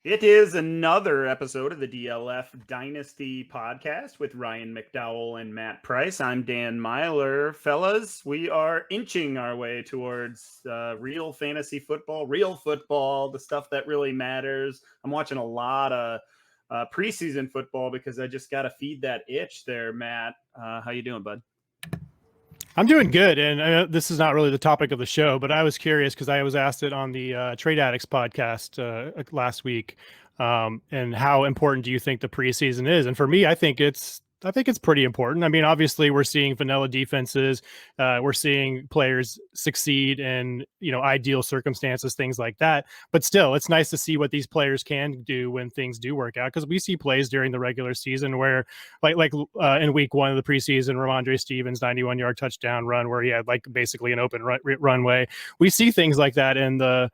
It is another episode of the DLF Dynasty podcast with Ryan McDowell and Matt Price. I'm Dan Myler. Fellas, we are inching our way towards real fantasy football, the stuff that really matters. I'm watching a lot of preseason football because I just got to feed that itch there, Matt. How you doing, bud? I'm doing good, and this is not really the topic of the show, but I was curious because I was asked it on the Trade Addicts podcast last week, and how important do you think the preseason is? And for me, I think it's pretty important. I mean, obviously, we're seeing vanilla defenses, we're seeing players succeed in ideal circumstances, things like that. But still, it's nice to see what these players can do when things do work out, because we see plays during the regular season where, like in week one of the preseason, Ramondre Stevens 91-yard touchdown run where he had like basically an open runway. We see things like that in the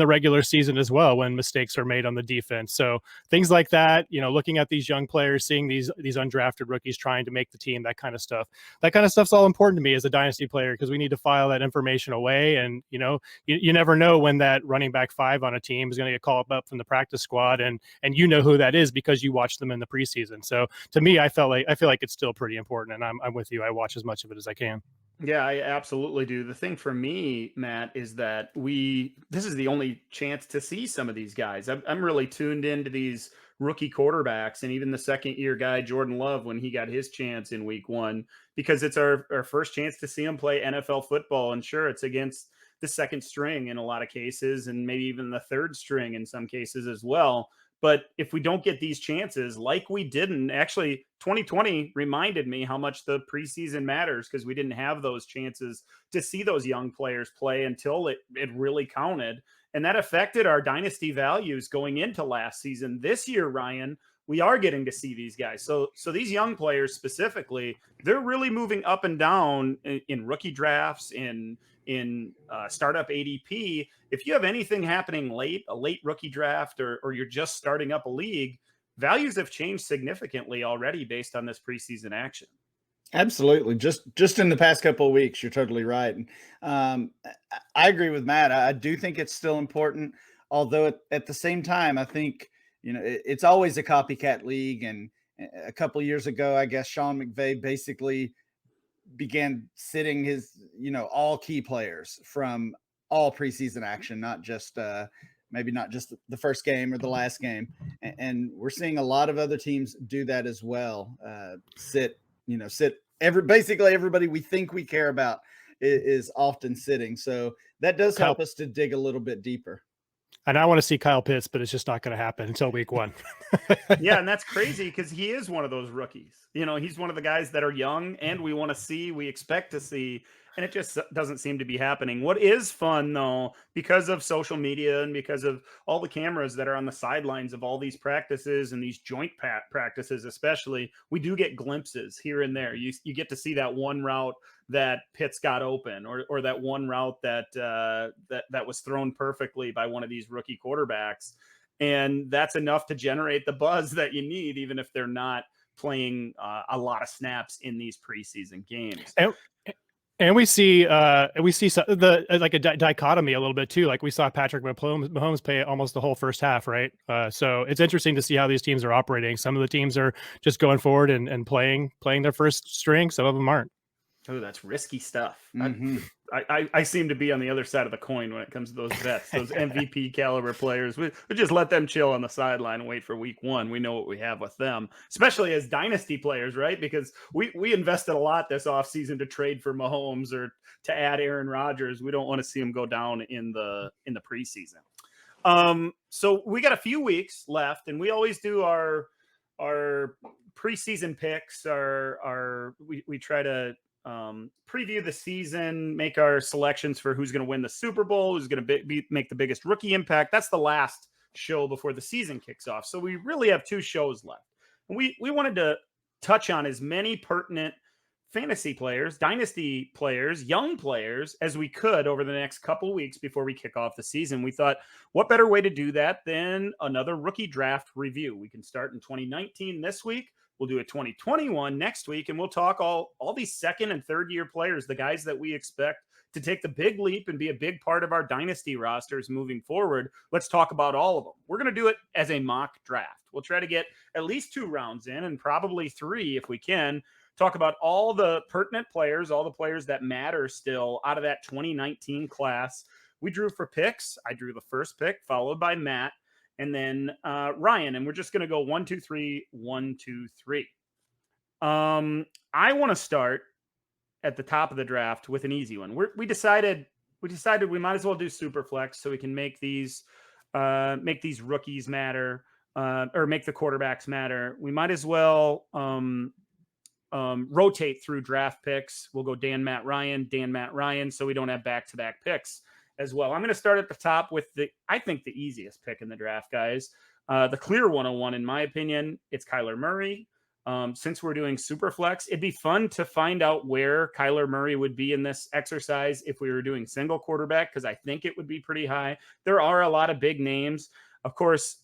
regular season as well when mistakes are made on the defense. So things like that, looking at these young players, seeing these undrafted rookies trying to make the team, that kind of stuff's all important to me as a dynasty player, because we need to file that information away. And you never know when that running back 5 on a team is going to get called up from the practice squad, and who that is because you watched them in the preseason. So to me, I feel like it's still pretty important, and I'm with you. I watch as much of it as I can. Yeah, I absolutely do. The thing for me, Matt, is that this is the only chance to see some of these guys. I'm really tuned into these rookie quarterbacks, and even the second-year guy, Jordan Love, when he got his chance in week one, because it's our first chance to see him play NFL football. And sure, it's against the second string in a lot of cases, and maybe even the third string in some cases as well. But if we don't get these chances, like we didn't, actually, 2020 reminded me how much the preseason matters, because we didn't have those chances to see those young players play until it really counted. And that affected our dynasty values going into last season. This year, Ryan, we are getting to see these guys. So these young players specifically, they're really moving up and down in rookie drafts, in startup ADP. If you have anything happening late, a late rookie draft, or you're just starting up a league, values have changed significantly already based on this preseason action. Absolutely. Just in the past couple of weeks, you're totally right. I agree with Matt. I do think it's still important, although at the same time, I think, it's always a copycat league. And a couple of years ago, I guess Sean McVay basically began sitting his, all key players from all preseason action, not just maybe not just the first game or the last game. And we're seeing a lot of other teams do that as well. Basically everybody we think we care about is often sitting. So that does help us to dig a little bit deeper. And I want to see Kyle Pitts, but it's just not going to happen until week one. Yeah, and that's crazy because he is one of those rookies. He's one of the guys that are young, and we expect to see, and it just doesn't seem to be happening. What is fun, though, because of social media and because of all the cameras that are on the sidelines of all these practices and these joint practices especially, we do get glimpses here and there. You get to see that one route that Pitts got open, or that one route that was thrown perfectly by one of these rookie quarterbacks. And that's enough to generate the buzz that you need, even if they're not playing a lot of snaps in these preseason games. And we see the dichotomy a little bit too. Like we saw Patrick Mahomes play almost the whole first half, right? So it's interesting to see how these teams are operating. Some of the teams are just going forward and playing their first string. Some of them aren't. Oh, that's risky stuff. Mm-hmm. I seem to be on the other side of the coin when it comes to those vets, those MVP caliber players. We just let them chill on the sideline and wait for week one. We know what we have with them, especially as dynasty players, right? Because we invested a lot this offseason to trade for Mahomes or to add Aaron Rodgers. We don't want to see him go down in the preseason. So we got a few weeks left, and we always do our preseason picks. We try to preview the season, make our selections for who's going to win the Super Bowl, who's going to make the biggest rookie impact. That's the last show before the season kicks off. So we really have 2 shows left. And we wanted to touch on as many pertinent fantasy players, dynasty players, young players as we could over the next couple weeks before we kick off the season. We thought, what better way to do that than another rookie draft review? We can start in 2019 this week. We'll do a 2021 next week, and we'll talk all these second and third year players, the guys that we expect to take the big leap and be a big part of our dynasty rosters moving forward, let's talk about all of them. We're going to do it as a mock draft. We'll try to get at least 2 rounds in and probably 3 if we can. Talk about all the pertinent players, all the players that matter still out of that 2019 class. We drew for picks. I drew the first pick, followed by Matt, and then Ryan. And we're just going to go 1, 2, 3, 1, 2, 3. I want to start at the top of the draft with an easy one. We decided we might as well do super flex so we can make these rookies matter, or make the quarterbacks matter. We might as well rotate through draft picks. We'll go Dan, Matt, Ryan, so we don't have back-to-back picks as well. I'm going to start at the top with I think the easiest pick in the draft, guys. The clear 101, in my opinion, it's Kyler Murray. Since we're doing super flex, it'd be fun to find out where Kyler Murray would be in this exercise if we were doing single quarterback, because I think it would be pretty high. There are a lot of big names. Of course,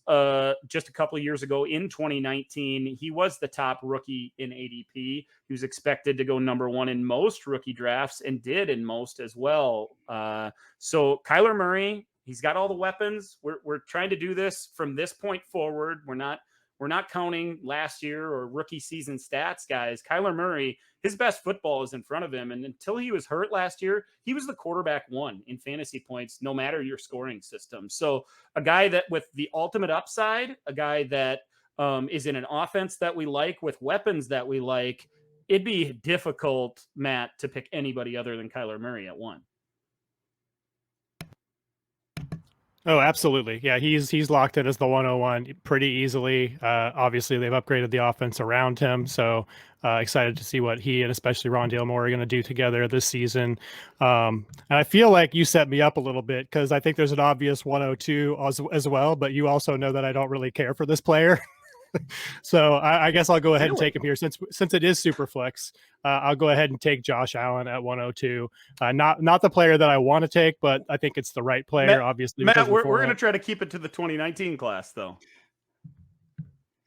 just a couple of years ago in 2019, he was the top rookie in ADP. He was expected to go number 1 in most rookie drafts and did in most as well. So Kyler Murray, he's got all the weapons. We're trying to do this from this point forward. We're not counting last year or rookie season stats, guys. Kyler Murray, his best football is in front of him. And until he was hurt last year, he was the quarterback 1 in fantasy points, no matter your scoring system. So a guy that with the ultimate upside, a guy that is in an offense that we like with weapons that we like, it'd be difficult, Matt, to pick anybody other than Kyler Murray at 1. Oh, absolutely. Yeah, he's locked in as the 101 pretty easily. Obviously, they've upgraded the offense around him, so excited to see what he and especially Rondale Moore are going to do together this season. And I feel like you set me up a little bit because I think there's an obvious 102 as well, but you also know that I don't really care for this player. So I guess I'll go ahead and take him here since it is super flex. I'll go ahead and take Josh Allen at 102. Not the player that I want to take, but I think it's the right player. Obviously, Matt, we're going to try to keep it to the 2019 class, though.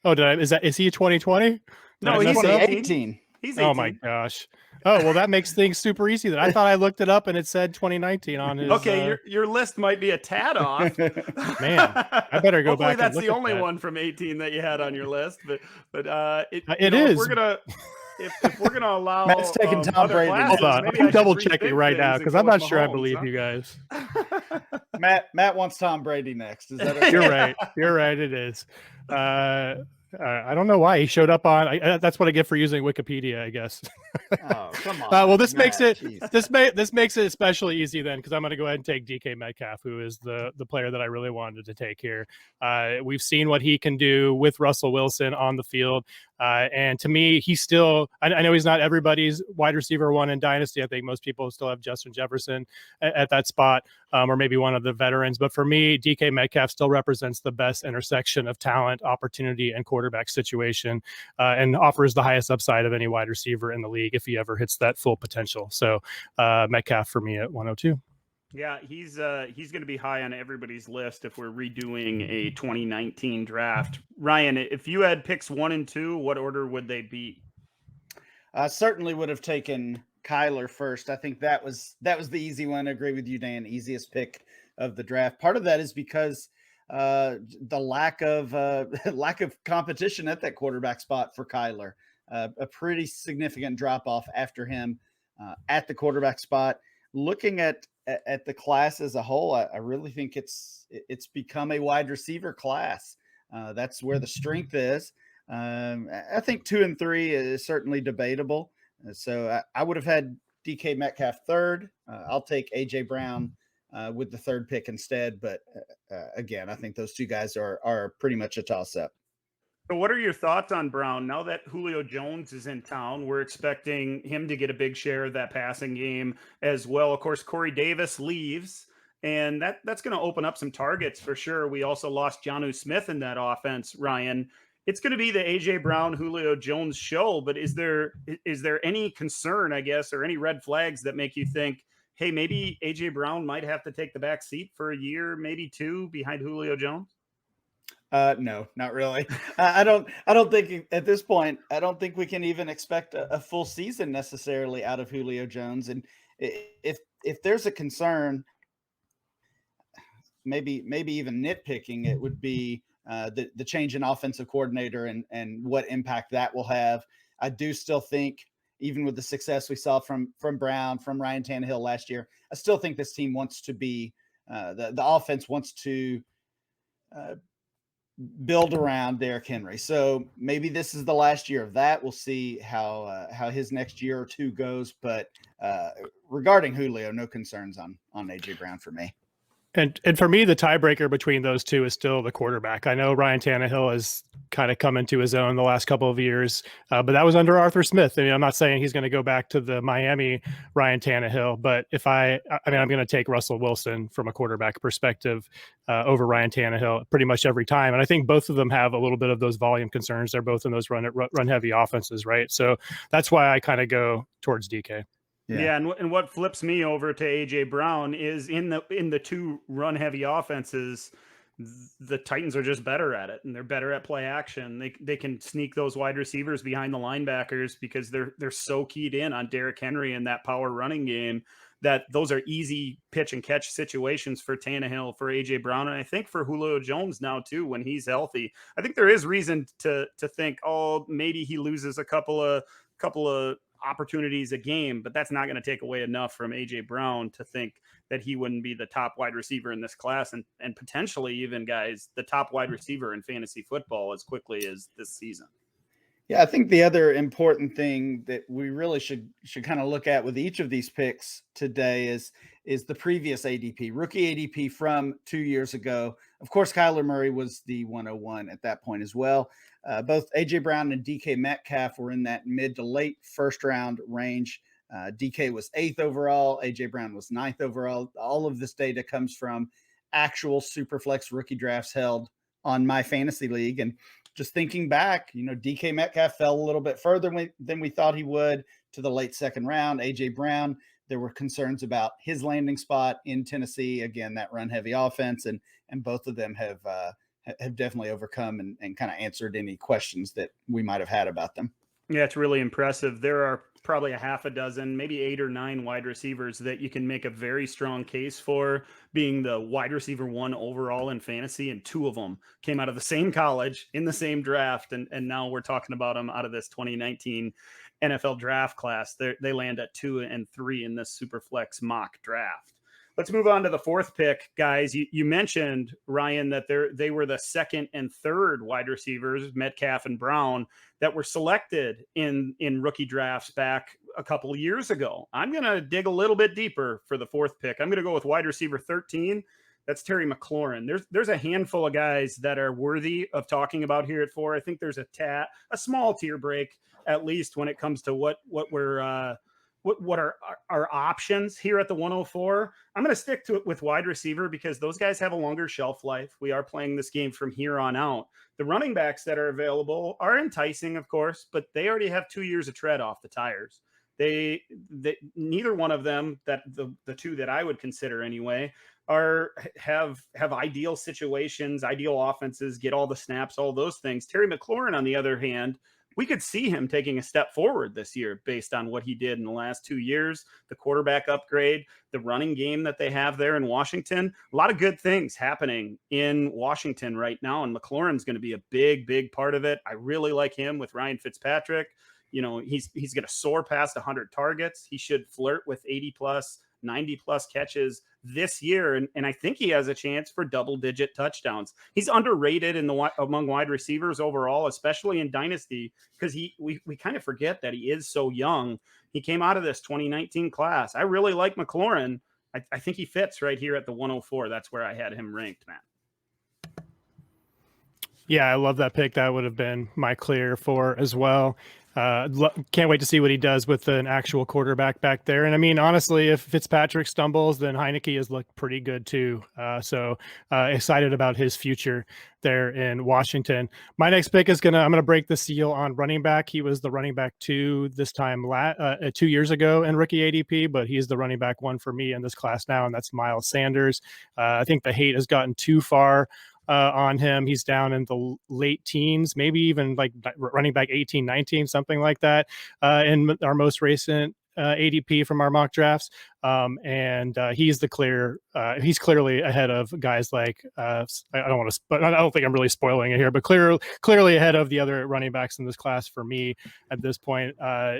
Oh, is he 2020? No, he's 18. He's 18. Oh my gosh. Oh, well, that makes things super easy. Then I thought I looked it up and it said 2019 on his. Okay, your list might be a tad off. Man, I better go back. That's and the look only at that. one from 18 that you had on your list, but it is. If we're gonna allow Matt's taking Tom Brady. Hold on, I'm double checking right now because I'm not sure I believe you guys. Matt wants Tom Brady next. Is that okay? You're right. You're right. It is. I don't know why he showed up on. That's what I get for using Wikipedia, I guess. Oh, come on. Well, this Matt, makes it this makes it especially easy then because I'm going to go ahead and take DK Metcalf, who is the player that I really wanted to take here. We've seen what he can do with Russell Wilson on the field. And to me, he's still, I know he's not everybody's wide receiver 1 in Dynasty. I think most people still have Justin Jefferson at that spot, or maybe one of the veterans. But for me, DK Metcalf still represents the best intersection of talent, opportunity, and quarterback situation, and offers the highest upside of any wide receiver in the league if he ever hits that full potential. So Metcalf for me at 102. Yeah, he's going to be high on everybody's list if we're redoing a 2019 draft. Ryan, if you had picks 1 and 2, what order would they be? I certainly would have taken Kyler first. I think that was the easy one. I agree with you, Dan. Easiest pick of the draft. Part of that is because the lack of competition at that quarterback spot for Kyler. A pretty significant drop off after him at the quarterback spot. Looking at the class as a whole, I really think it's become a wide receiver class. That's where the strength is. I think 2 and 3 is certainly debatable. So I would have had DK Metcalf third. I'll take AJ Brown with the third pick instead. But again, I think those two guys are pretty much a toss up. So what are your thoughts on Brown? Now that Julio Jones is in town, we're expecting him to get a big share of that passing game as well. Of course, Corey Davis leaves, and that's going to open up some targets for sure. We also lost Jonnu Smith in that offense, Ryan. It's going to be the A.J. Brown, Julio Jones show, but is there any concern, I guess, or any red flags that make you think, hey, maybe A.J. Brown might have to take the back seat for a year, maybe 2 behind Julio Jones? No, not really. I don't think at this point, I don't think we can even expect a full season necessarily out of Julio Jones. And if if there's a concern, maybe even nitpicking, it would be the change in offensive coordinator and what impact that will have. I do still think, even with the success we saw from Brown, from Ryan Tannehill last year, I still think this team wants to be the offense wants to build around Derrick Henry. So maybe this is the last year of that. We'll see how his next year or two goes. But regarding Julio, no concerns on AJ Brown for me. And for me, the tiebreaker between those two is still the quarterback. I know Ryan Tannehill has kind of come into his own the last couple of years, but that was under Arthur Smith. I mean, I'm not saying he's going to go back to the Miami Ryan Tannehill, but I'm going to take Russell Wilson from a quarterback perspective over Ryan Tannehill pretty much every time. And I think both of them have a little bit of those volume concerns. They're both in those run heavy offenses, right? So that's why I kind of go towards DK. Yeah, and what flips me over to AJ Brown is in the two run heavy offenses, the Titans are just better at it, and they're better at play action. They can sneak those wide receivers behind the linebackers because they're so keyed in on Derrick Henry and that power running game that those are easy pitch and catch situations for Tannehill, for AJ Brown, and I think for Julio Jones now too when he's healthy. I think there is reason to think, oh, maybe he loses a couple of opportunities a game, but that's not going to take away enough from AJ Brown to think that he wouldn't be the top wide receiver in this class and potentially even, guys, the top wide receiver in fantasy football as quickly as this season. Yeah, I think the other important thing that we really should kind of look at with each of these picks today is the previous ADP, rookie ADP from 2 years ago. Of course, Kyler Murray was the 101 at that point as well. Both AJ Brown and DK Metcalf were in that mid to late first round range. DK was 8th overall. AJ Brown was 9th overall. All of this data comes from actual Superflex rookie drafts held on My Fantasy League. And just thinking back, DK Metcalf fell a little bit further than we thought he would to the late second round. AJ Brown, there were concerns about his landing spot in Tennessee. Again, that run heavy offense, and both of them have definitely overcome and kind of answered any questions that we might have had about them. Yeah, it's really impressive. There are probably a half a dozen, maybe 8 or 9 wide receivers that you can make a very strong case for being the wide receiver 1 overall in fantasy, and 2 of them came out of the same college in the same draft, and now we're talking about them out of this 2019 NFL draft class. They land at 2 and 3 in this Superflex mock draft. Let's move on to the 4th pick, guys. You mentioned, Ryan, that they were the 2nd and 3rd wide receivers, Metcalf and Brown, that were selected in rookie drafts back a couple of years ago. I'm going to dig a little bit deeper for the 4th pick. I'm going to go with wide receiver 13. That's Terry McLaurin. There's a handful of guys that are worthy of talking about here at 4. I think there's a small tier break, at least when it comes to what are our options here at the 104. I'm going to stick to it with wide receiver because those guys have a longer shelf life. We are playing this game from here on out. The running backs that are available are enticing, of course, but they already have 2 years of tread off the tires. They neither one of them, that the 2 that I would consider anyway, have ideal situations, ideal offenses, get all the snaps, all those things. Terry McLaurin, on the other hand, we could see him taking a step forward this year based on what he did in the last 2 years, the quarterback upgrade, the running game that they have there in Washington. A lot of good things happening in Washington right now, and McLaurin's going to be a big, big part of it. I really like him with Ryan Fitzpatrick. He's going to soar past 100 targets. He should flirt with 80-plus, 90-plus catches this year, and I think he has a chance for double-digit touchdowns. He's underrated among wide receivers overall, especially in Dynasty, because we kind of forget that he is so young. He came out of this 2019 class. I really like McLaurin. I think he fits right here at the 104. That's where I had him ranked, Matt. Yeah, I love that pick. That would have been my clear 4 as well. Can't wait to see what he does with an actual quarterback back there. And I mean, honestly, if Fitzpatrick stumbles, then Heineke has looked pretty good too. So excited about his future there in Washington. My next pick I'm going to break the seal on running back. He was the running back 2 this time 2 years ago in rookie ADP, but he's the running back 1 for me in this class now, and that's Miles Sanders. I think the hate has gotten too far on him. He's down in the late teens, maybe even like running back 18, 19, something like that. In our most recent ADP from our mock drafts. And he's he's clearly ahead of guys like, I don't think I'm really spoiling it here, but clearly ahead of the other running backs in this class for me at this point.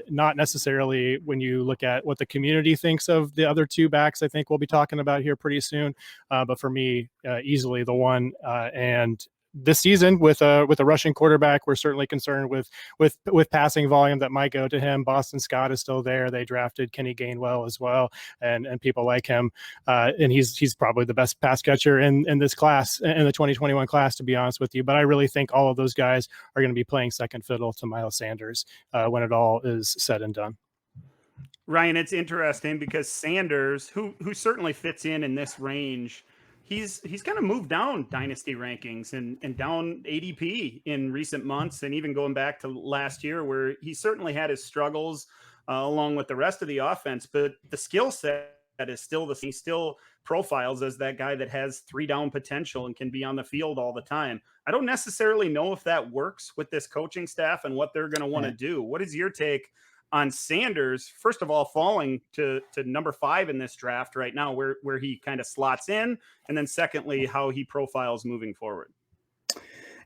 Not necessarily when you look at what the community thinks of the other two backs, I think we'll be talking about here pretty soon. But for me, easily the one. And this season with a rushing quarterback, we're certainly concerned with passing volume that might go to him. Boston Scott is still there. They drafted Kenny Gainwell as well, and people like him. And he's probably the best pass catcher in this class, in the 2021 class, to be honest with you. But I really think all of those guys are going to be playing second fiddle to Miles Sanders when it all is said and done. Ryan, it's interesting because Sanders, who certainly fits in this range, he's kind of moved down dynasty rankings and down ADP in recent months, and even going back to last year where he certainly had his struggles along with the rest of the offense, but the skill set is still the same. He still profiles as that guy that has 3-down potential and can be on the field all the time. I don't necessarily know if that works with this coaching staff and what they're going to want to do. What is your take on Sanders, first of all, falling to number 5 in this draft right now, where he kind of slots in, and then secondly, how he profiles moving forward?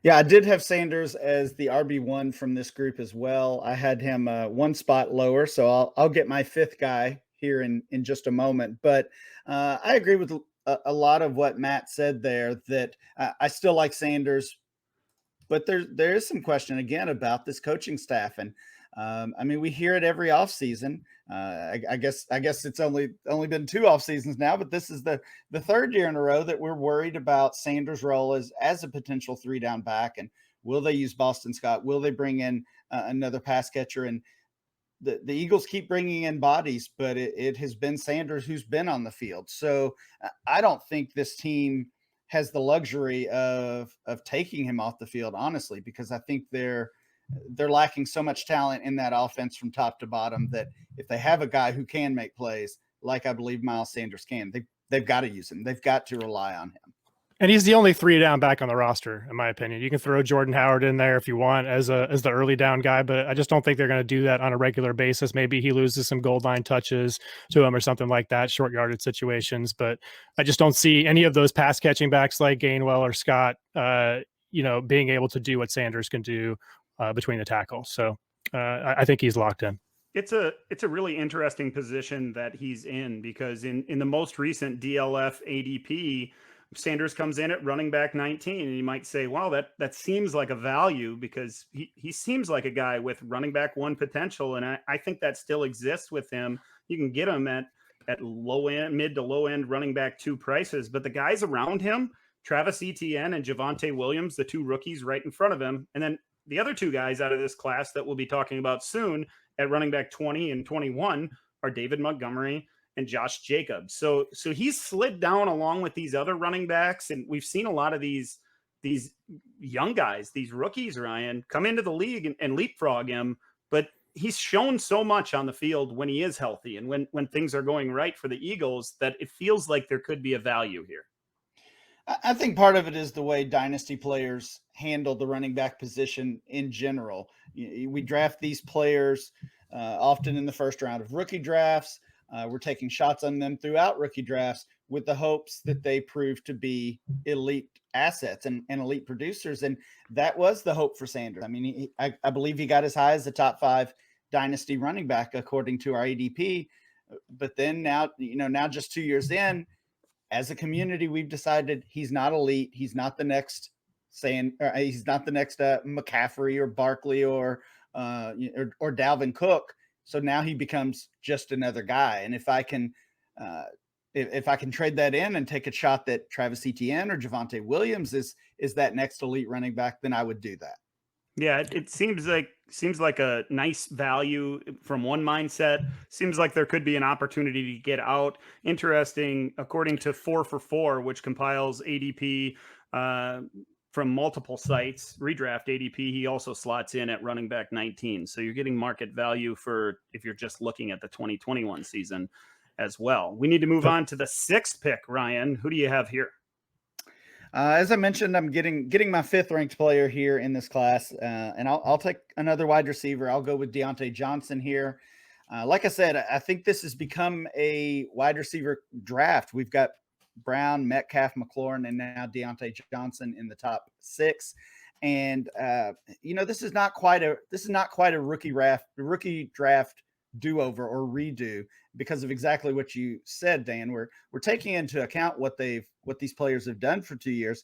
Yeah, I did have Sanders as the RB1 from this group as well. I had him one spot lower, so I'll get my 5th guy here in just a moment. But I agree with a lot of what Matt said there, that I still like Sanders, but there is some question again about this coaching staff. And I mean, we hear it every offseason. I guess it's only been 2 off seasons now, but this is the 3rd year in a row that we're worried about Sanders' role as a potential 3-down back. And will they use Boston Scott? Will they bring in another pass catcher? And the Eagles keep bringing in bodies, but it has been Sanders who's been on the field. So I don't think this team has the luxury of taking him off the field, honestly, because I think they're lacking so much talent in that offense from top to bottom that if they have a guy who can make plays, like I believe Miles Sanders can, they've got to use him. They've got to rely on him. And he's the only 3-down back on the roster, in my opinion. You can throw Jordan Howard in there if you want as the early down guy, but I just don't think they're going to do that on a regular basis. Maybe he loses some goal line touches to him or something like that, short yardage situations. But I just don't see any of those pass catching backs like Gainwell or Scott, being able to do what Sanders can do between the tackles. So I think he's locked in. It's a really interesting position that he's in, because in the most recent DLF ADP, Sanders comes in at running back 19, and you might say, wow, that seems like a value, because he seems like a guy with running back 1 potential. And I think that still exists with him. You can get him at mid to low end running back 2 prices, but the guys around him, Travis Etienne and Javonte Williams, the 2 rookies right in front of him, and then the other 2 guys out of this class that we'll be talking about soon at running back 20 and 21 are David Montgomery and Josh Jacobs. So he's slid down along with these other running backs. And we've seen a lot of these young guys, these rookies, Ryan, come into the league and leapfrog him. But he's shown so much on the field when he is healthy and when things are going right for the Eagles that it feels like there could be a value here. I think part of it is the way dynasty players handle the running back position in general. We draft these players often in the first round of rookie drafts. We're taking shots on them throughout rookie drafts with the hopes that they prove to be elite assets and elite producers. And that was the hope for Sanders. I mean, I believe he got as high as the top 5 dynasty running back, according to our ADP. But then now just 2 years in, as a community, we've decided he's not elite. He's not the next he's not the next McCaffrey or Barkley or Dalvin Cook. So now he becomes just another guy. And if I can trade that in and take a shot that Travis Etienne or Javonte Williams is that next elite running back, then I would do that. Yeah, it seems like a nice value from one mindset. Seems like there could be an opportunity to get out. Interesting, according to 4for4, which compiles ADP from multiple sites, redraft ADP, he also slots in at running back 19. So you're getting market value for if you're just looking at the 2021 season as well. We need to move on to the 6th pick, Ryan. Who do you have here? As I mentioned, I'm getting my 5th ranked player here in this class, and I'll take another wide receiver. I'll go with Diontae Johnson here. Like I said, I think this has become a wide receiver draft. We've got Brown, Metcalf, McLaurin, and now Diontae Johnson in the top 6. And this is not quite a rookie draft do-over or redo because of exactly what you said, Dan. We're taking into account what these players have done for 2 years.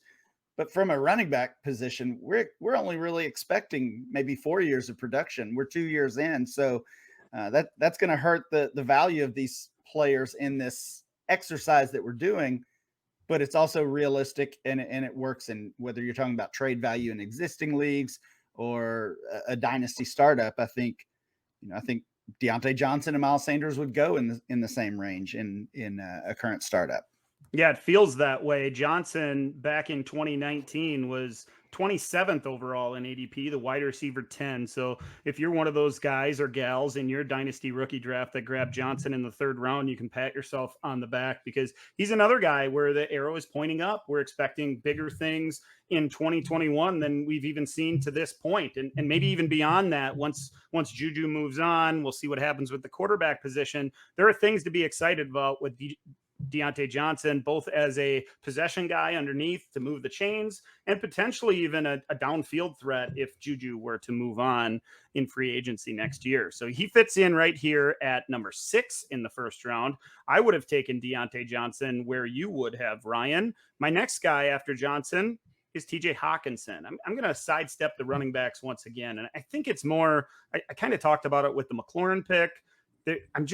But from a running back position, we're only really expecting maybe 4 years of production. We're 2 years in, so that's going to hurt the value of these players in this exercise that we're doing. But it's also realistic, and it works in whether you're talking about trade value in existing leagues or a dynasty startup. I think Diontae Johnson and Miles Sanders would go in the same range in a current startup. Yeah, it feels that way. Johnson back in 2019 was 27th overall in ADP, the wide receiver 10. So if you're one of those guys or gals in your dynasty rookie draft that grabbed Johnson in the 3rd round, you can pat yourself on the back because he's another guy where the arrow is pointing up. We're expecting bigger things in 2021 than we've even seen to this point. And maybe even beyond that, once Juju moves on, we'll see what happens with the quarterback position. There are things to be excited about with Diontae Johnson, both as a possession guy underneath to move the chains and potentially even a downfield threat if Juju were to move on in free agency next year. So he fits in right here at number 6 in the 1st round. I would have taken Diontae Johnson where you would have, Ryan. My next guy after Johnson is TJ Hockenson. I'm going to sidestep the running backs once again. And I think it's more, I kind of talked about it with the McLaurin pick. I'm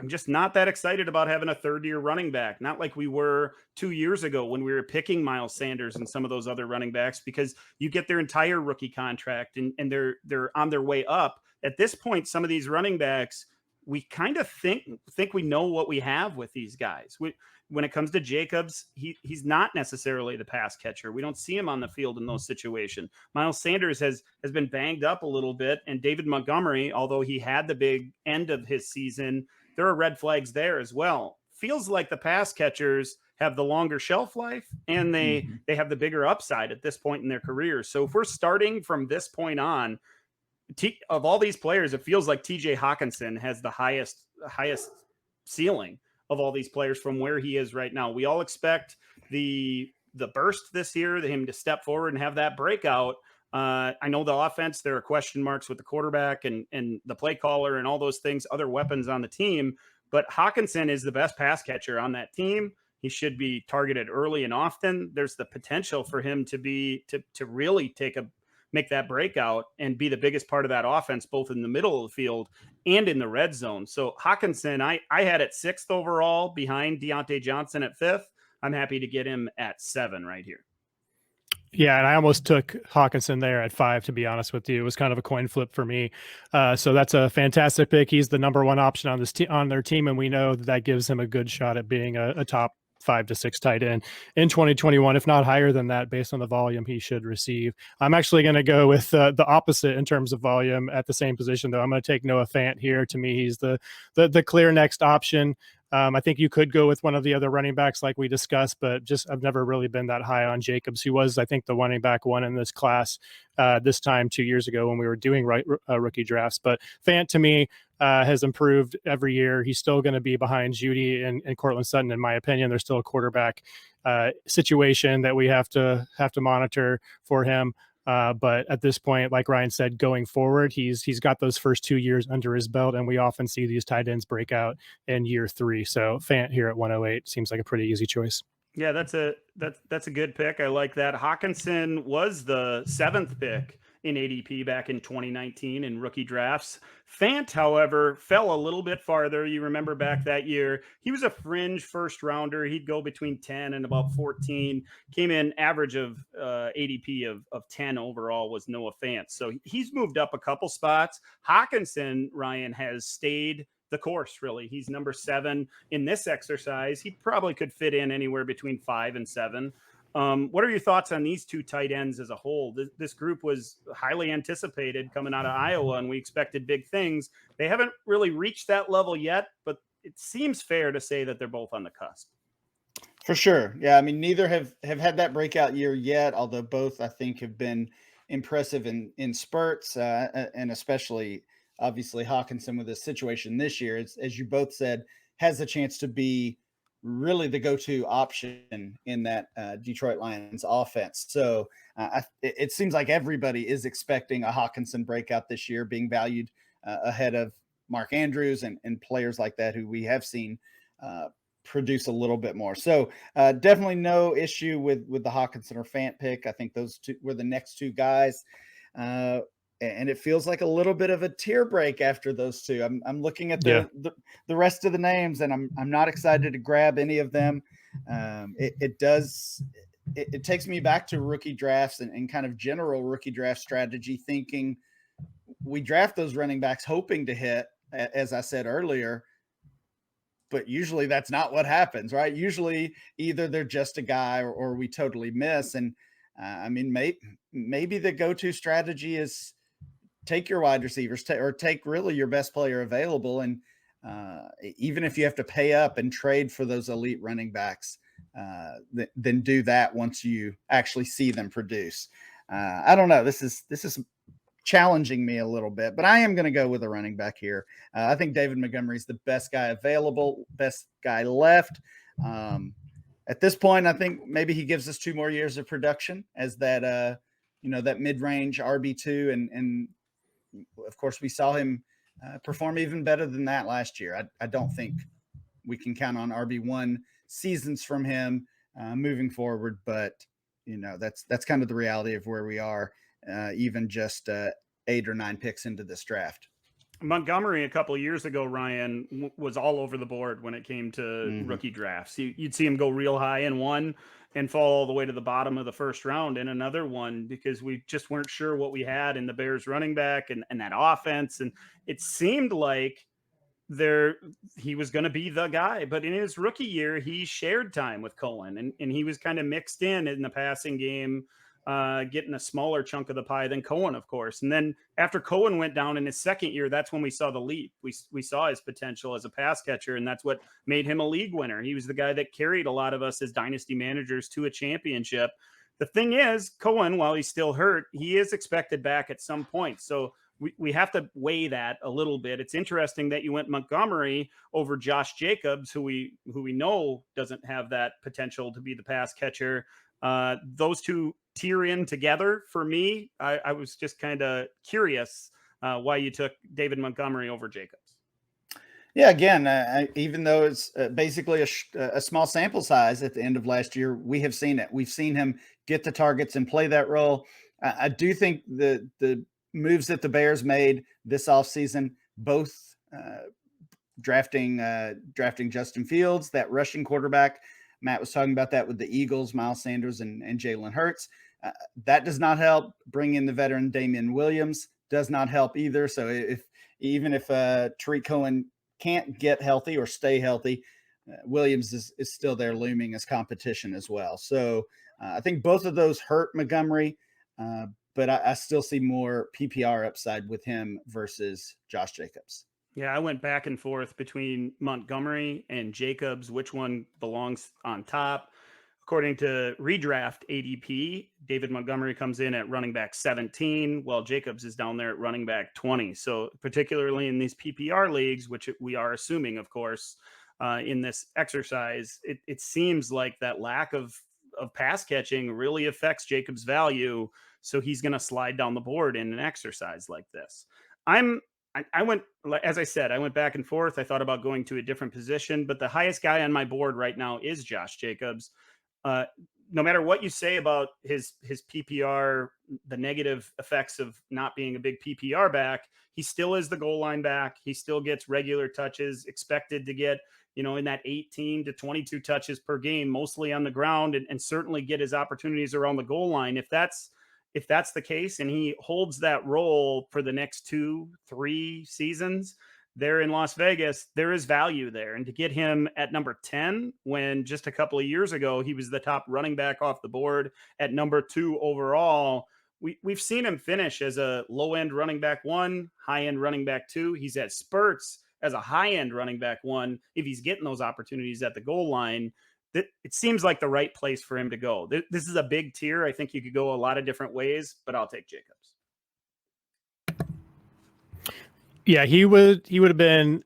just not that excited about having a 3rd-year running back, not like we were 2 years ago when we were picking Miles Sanders and some of those other running backs, because you get their entire rookie contract and they're on their way up. At this point, some of these running backs, we kind of think we know what we have with these guys. When it comes to Jacobs, he's not necessarily the pass catcher. We don't see him on the field in those situations. Miles Sanders has been banged up a little bit, and David Montgomery, although he had the big end of his season, there are red flags there as well. Feels like the pass catchers have the longer shelf life and they have the bigger upside at this point in their career. So if we're starting from this point on, of all these players, it feels like TJ Hockenson has the highest ceiling of all these players from where he is right now. We all expect the burst this year, him to step forward and have that breakout. I know the offense, there are question marks with the quarterback and the play caller and all those things, other weapons on the team. But Hockenson is the best pass catcher on that team. He should be targeted early and often. There's the potential for him to really make that breakout and be the biggest part of that offense, both in the middle of the field and in the red zone. So Hockenson, I had at 6th overall behind Diontae Johnson at 5th. I'm happy to get him at 7 right here. Yeah, and I almost took Hockenson there at 5, to be honest with you. It was kind of a coin flip for me. So that's a fantastic pick. He's the number 1 option on on their team, and we know that gives him a good shot at being a top 5 to 6 tight end in 2021, if not higher than that, based on the volume he should receive. I'm actually going to go with the opposite in terms of volume at the same position, though. I'm going to take Noah Fant here. To me, he's the clear next option. I think you could go with one of the other running backs like we discussed, but I've never really been that high on Jacobs, who was, I think, the running back 1 in this class this time 2 years ago when we were doing rookie drafts. But Fant, to me, has improved every year. He's still going to be behind Judy and Cortland Sutton, in my opinion. There's still a quarterback situation that we have to monitor for him. But at this point, like Ryan said, going forward, he's got those first 2 years under his belt, and we often see these tight ends break out in year 3. So Fant here at 108 seems like a pretty easy choice. Yeah, that's a good pick. I like that. Hockenson was the 7th pick in ADP back in 2019 in rookie drafts. Fant, however, fell a little bit farther. You remember back that year, he was a fringe 1st rounder. He'd go between 10 and about 14. Came in average of ADP of 10 overall was Noah Fant. So he's moved up a couple spots. Hockenson, Ryan, has stayed the course, really. He's number 7 in this exercise. He probably could fit in anywhere between 5 and 7. What are your thoughts on these 2 tight ends as a whole? This group was highly anticipated coming out of Iowa, and we expected big things. They haven't really reached that level yet, but it seems fair to say that they're both on the cusp. For sure. Yeah, I mean, neither have had that breakout year yet, although both, I think, have been impressive in spurts, and especially obviously Hockenson with his situation this year, as you both said, has a chance to be really the go-to option in that Detroit Lions offense. So it seems like everybody is expecting a Hockenson breakout this year, being valued ahead of Mark Andrews and players like that who we have seen produce a little bit more. So definitely no issue with the Hockenson or Fant pick. I think those two were the next two guys. And it feels like a little bit of a tier break after those two. I'm looking at the rest of the names, and I'm not excited to grab any of them. It takes me back to rookie drafts and kind of general rookie draft strategy, thinking we draft those running backs hoping to hit, as I said earlier, but usually that's not what happens, right? Usually either they're just a guy or we totally miss. And I mean, maybe the go-to strategy is take your wide receivers or take really your best player available. And even if you have to pay up and trade for those elite running backs, then do that once you actually see them produce. I don't know. This is challenging me a little bit, but I am going to go with a running back here. I think David Montgomery is the best guy available, best guy left. At this point, I think maybe he gives us 2 more years of production as that, that mid-range RB2. And of course, we saw him perform even better than that last year. I don't think we can count on RB1 seasons from him moving forward, but that's kind of the reality of where we are, even just 8 or 9 picks into this draft. Montgomery a couple of years ago, Ryan, was all over the board when it came to rookie drafts. You'd see him go real high in one and fall all the way to the bottom of the first round in another one, because we just weren't sure what we had in the Bears running back and that offense. And it seemed like he was going to be the guy, but in his rookie year, he shared time with Cohen and he was kind of mixed in the passing game, getting a smaller chunk of the pie than Cohen, of course. And then after Cohen went down in his second year, that's when we saw the leap. We saw his potential as a pass catcher, and that's what made him a league winner. He was the guy that carried a lot of us as dynasty managers to a championship. The thing is, Cohen, while he's still hurt, he is expected back at some point. So we have to weigh that a little bit. It's interesting that you went Montgomery over Josh Jacobs, who we know doesn't have that potential to be the pass catcher. Those two tier in together for me. I was just kind of curious why you took David Montgomery over Jacobs. Yeah, again, even though it's basically a small sample size at the end of last year, we have seen it. We've seen him get the targets and play that role. I do think the moves that the Bears made this offseason, both drafting Justin Fields, that rushing quarterback. Matt was talking about that with the Eagles, Miles Sanders and Jalen Hurts. That does not help. Bring in the veteran Damian Williams does not help either. So even if Tariq Cohen can't get healthy or stay healthy, Williams is still there looming as competition as well. So I think both of those hurt Montgomery, but I still see more PPR upside with him versus Josh Jacobs. Yeah, I went back and forth between Montgomery and Jacobs, which one belongs on top. According to redraft ADP, David Montgomery comes in at running back 17, while Jacobs is down there at running back 20. So particularly in these PPR leagues, which we are assuming, of course, in this exercise, it seems like that lack of pass catching really affects Jacobs' value. So he's going to slide down the board in an exercise like this. I went, as I said, I went back and forth. I thought about going to a different position, but the highest guy on my board right now is Josh Jacobs. No matter what you say about his PPR, the negative effects of not being a big PPR back, he still is the goal line back. He still gets regular touches, expected to get, in that 18 to 22 touches per game, mostly on the ground, and certainly get his opportunities around the goal line. If that's the case and he holds that role for the next 2-3 seasons there in Las Vegas, there is value there. And to get him at number 10, when just a couple of years ago, he was the top running back off the board at number 2 overall, we've seen him finish as a low end running back 1, high end running back 2. He's at spurts as a high end running back 1. If he's getting those opportunities at the goal line, it seems like the right place for him to go. This is a big tier. I think you could go a lot of different ways, but I'll take Jacobs. Yeah, he would have been.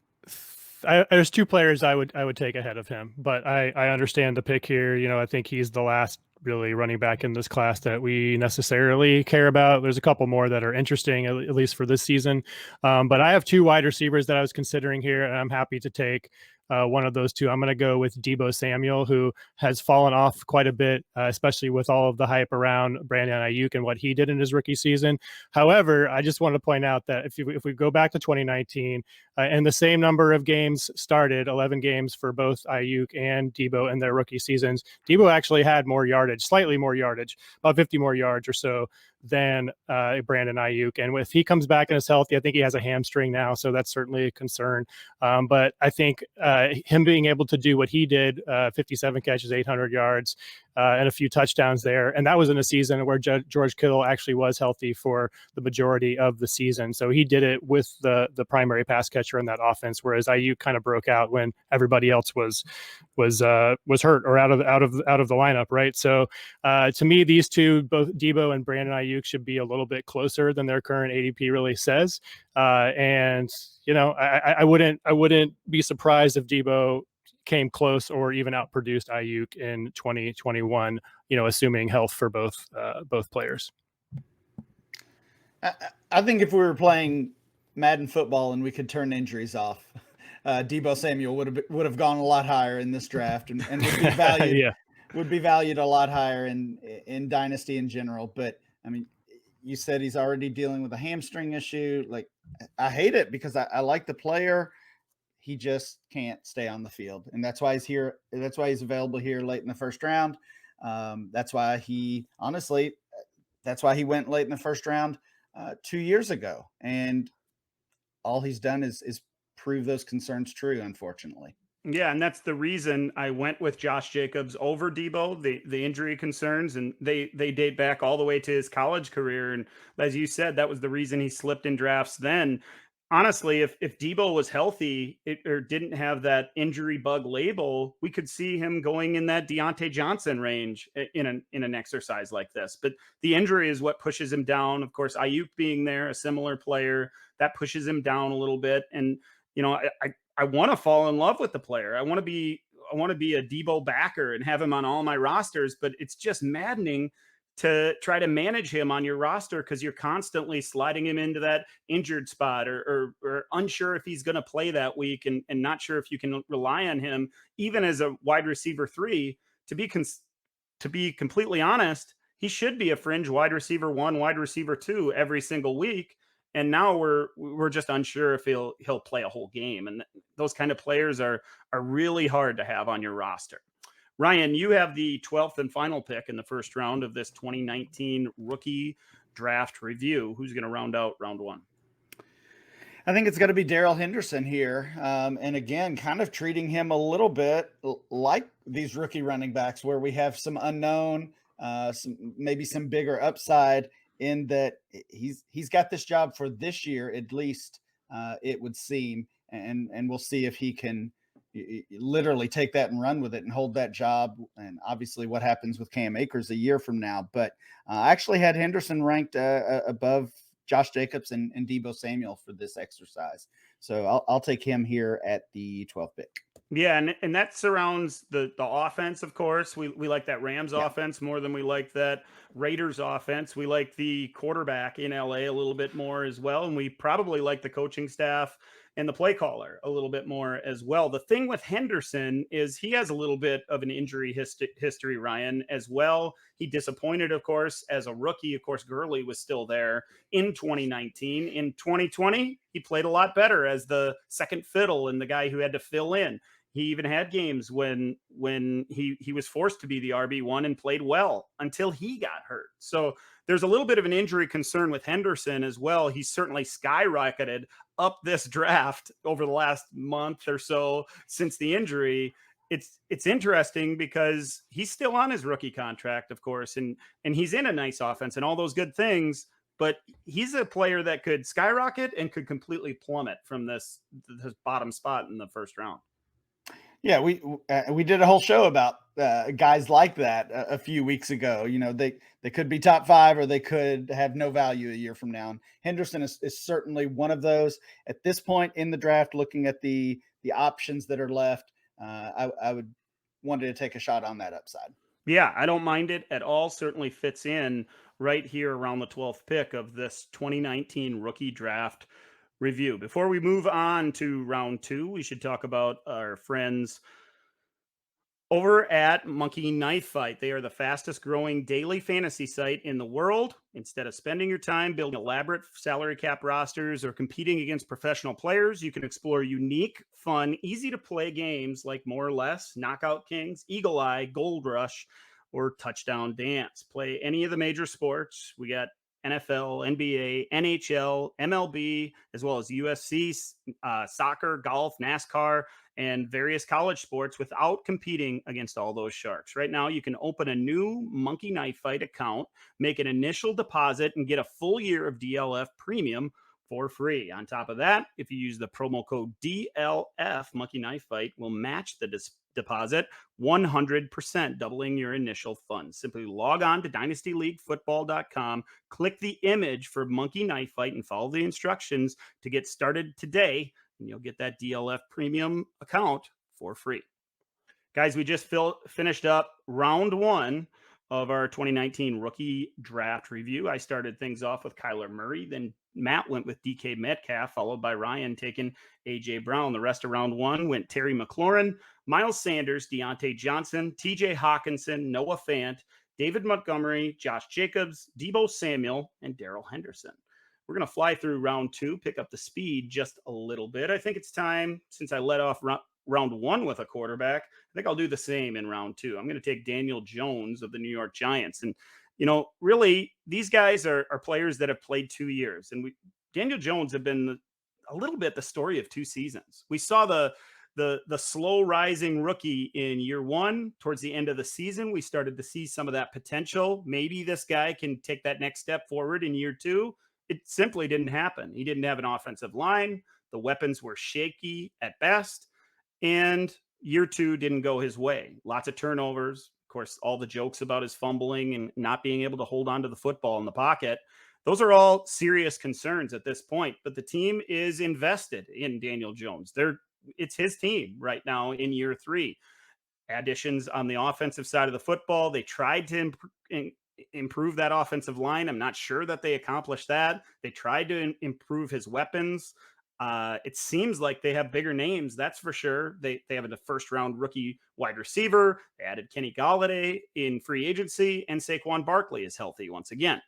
There's two players I would take ahead of him, but I understand the pick here. I think he's the last really running back in this class that we necessarily care about. There's a couple more that are interesting, at least for this season. But I have two wide receivers that I was considering here, and I'm happy to take one of those two. I'm going to go with Deebo Samuel, who has fallen off quite a bit, especially with all of the hype around Brandon Ayuk and what he did in his rookie season. However, I just want to point out that if we go back to 2019 and the same number of games started, 11 games for both Ayuk and Deebo in their rookie seasons, Deebo actually had more yardage, slightly more yardage, about 50 more yards or so than Brandon Ayuk. And if he comes back and is healthy, I think he has a hamstring now, so that's certainly a concern. But I think him being able to do what he did, 57 catches, 800 yards, and a few touchdowns there. And that was in a season where George Kittle actually was healthy for the majority of the season. So he did it with the primary pass catcher in that offense, whereas Ayuk kind of broke out when everybody else was hurt or out of the lineup, right? So to me, these two, both Deebo and Brandon Ayuk, should be a little bit closer than their current ADP really says. And I wouldn't be surprised if Deebo came close or even outproduced Ayuk in 2021, assuming health for both players. I think if we were playing Madden football and we could turn injuries off, Deebo Samuel would have gone a lot higher in this draft and would be valued Yeah. would be valued a lot higher in Dynasty in general. But I mean, you said he's already dealing with a hamstring issue. Like, I hate it because I like the player. He just can't stay on the field. And that's why he's here. That's why he's available here late in the first round. That's why he went late in the first round 2 years ago. And all he's done is prove those concerns true, unfortunately. Yeah, and that's the reason I went with Josh Jacobs over Deebo, the injury concerns, and they date back all the way to his college career. And as you said, that was the reason he slipped in drafts then. Honestly, if Deebo was healthy or didn't have that injury bug label, we could see him going in that Diontae Johnson range in an exercise like this. But the injury is what pushes him down. Of course, Ayuk being there, a similar player, that pushes him down a little bit. And I want to fall in love with the player. I want to be a Deebo backer and have him on all my rosters, but it's just maddening to try to manage him on your roster because you're constantly sliding him into that injured spot or unsure if he's going to play that week and not sure if you can rely on him even as a wide receiver 3. To be completely honest, he should be a fringe wide receiver 1, wide receiver 2 every single week. And now we're just unsure if he'll play a whole game. And those kind of players are really hard to have on your roster. Ryan, you have the 12th and final pick in the first round of this 2019 rookie draft review. Who's going to round out round 1? I think it's going to be Darrell Henderson here. And again, kind of treating him a little bit like these rookie running backs where we have some unknown, maybe some bigger upside in that he's got this job for this year, at least it would seem. And we'll see if he can literally take that and run with it and hold that job. And obviously what happens with Cam Akers a year from now. But I actually had Henderson ranked above Josh Jacobs and Deebo Samuel for this exercise. So I'll take him here at the 12th pick. Yeah, and that surrounds the offense, of course. We like that Rams offense more than we like that Raiders offense. We like the quarterback in LA a little bit more as well. And we probably like the coaching staff and the play caller a little bit more as well. The thing with Henderson is he has a little bit of an injury history, Ryan, as well. He disappointed, of course, as a rookie. Of course, Gurley was still there in 2019. In 2020, he played a lot better as the second fiddle and the guy who had to fill in. He even had games when he was forced to be the RB1 and played well until he got hurt. So there's a little bit of an injury concern with Henderson as well. He's certainly skyrocketed up this draft over the last month or so since the injury. It's interesting because he's still on his rookie contract, of course, and he's in a nice offense and all those good things. But he's a player that could skyrocket and could completely plummet from this bottom spot in the first round. Yeah, we did a whole show about guys like that a few weeks ago. You know, they could be top 5 or they could have no value a year from now. And Henderson is certainly one of those. At this point in the draft, looking at the options that are left, I would wanted to take a shot on that upside. Yeah, I don't mind it at all. Certainly fits in right here around the 12th pick of this 2019 rookie draft review. Before we move on to round 2, we should talk about our friends over at Monkey Knife Fight. They are the fastest growing daily fantasy site in the world. Instead of spending your time building elaborate salary cap rosters or competing against professional players, you can explore unique, fun, easy to play games like More or Less, Knockout Kings, Eagle Eye, Gold Rush, or Touchdown Dance. Play any of the major sports. We got NFL, NBA, NHL, MLB, as well as UFC, soccer, golf, NASCAR, and various college sports without competing against all those sharks. Right now, you can open a new Monkey Knife Fight account, make an initial deposit, and get a full year of DLF premium for free. On top of that, if you use the promo code DLF, Monkey Knife Fight will match the deposit 100%, doubling your initial funds. Simply log on to dynastyleaguefootball.com, click the image for Monkey Knife Fight, and follow the instructions to get started today, and you'll get that DLF premium account for free. Guys, we just finished up round 1 of our 2019 rookie draft review. I started things off with Kyler Murray, then Matt went with DK Metcalf, followed by Ryan taking AJ Brown. The rest of round 1 went Terry McLaurin, Miles Sanders, Diontae Johnson, TJ Hockenson, Noah Fant, David Montgomery, Josh Jacobs, Deebo Samuel, and Darrell Henderson. We're going to fly through round 2, pick up the speed just a little bit. I think it's time, since I let off round 1 with a quarterback, I think I'll do the same in round 2. I'm going to take Daniel Jones of the New York Giants. And, you know, really, these guys are players that have played 2 years. And Daniel Jones have been a little bit the story of 2 seasons. We saw the slow rising rookie in year 1. Towards the end of the season, we started to see some of that potential. Maybe this guy can take that next step forward in year 2. It simply didn't happen. He didn't have an offensive line. The weapons were shaky at best. And year 2 didn't go his way. Lots of turnovers. Of course, all the jokes about his fumbling and not being able to hold on to the football in the pocket. Those are all serious concerns at this point. But the team is invested in Daniel Jones. It's his team right now in year 3. Additions on the offensive side of the football. They tried to improve that offensive line. I'm not sure that they accomplished that. They tried to improve his weapons. It seems like they have bigger names, that's for sure. They have a first-round rookie wide receiver. They added Kenny Golladay in free agency, and Saquon Barkley is healthy once again.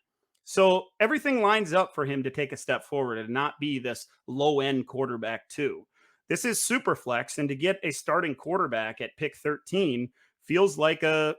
So everything lines up for him to take a step forward and not be this low-end quarterback too. This is super flex, and to get a starting quarterback at pick 13 feels like the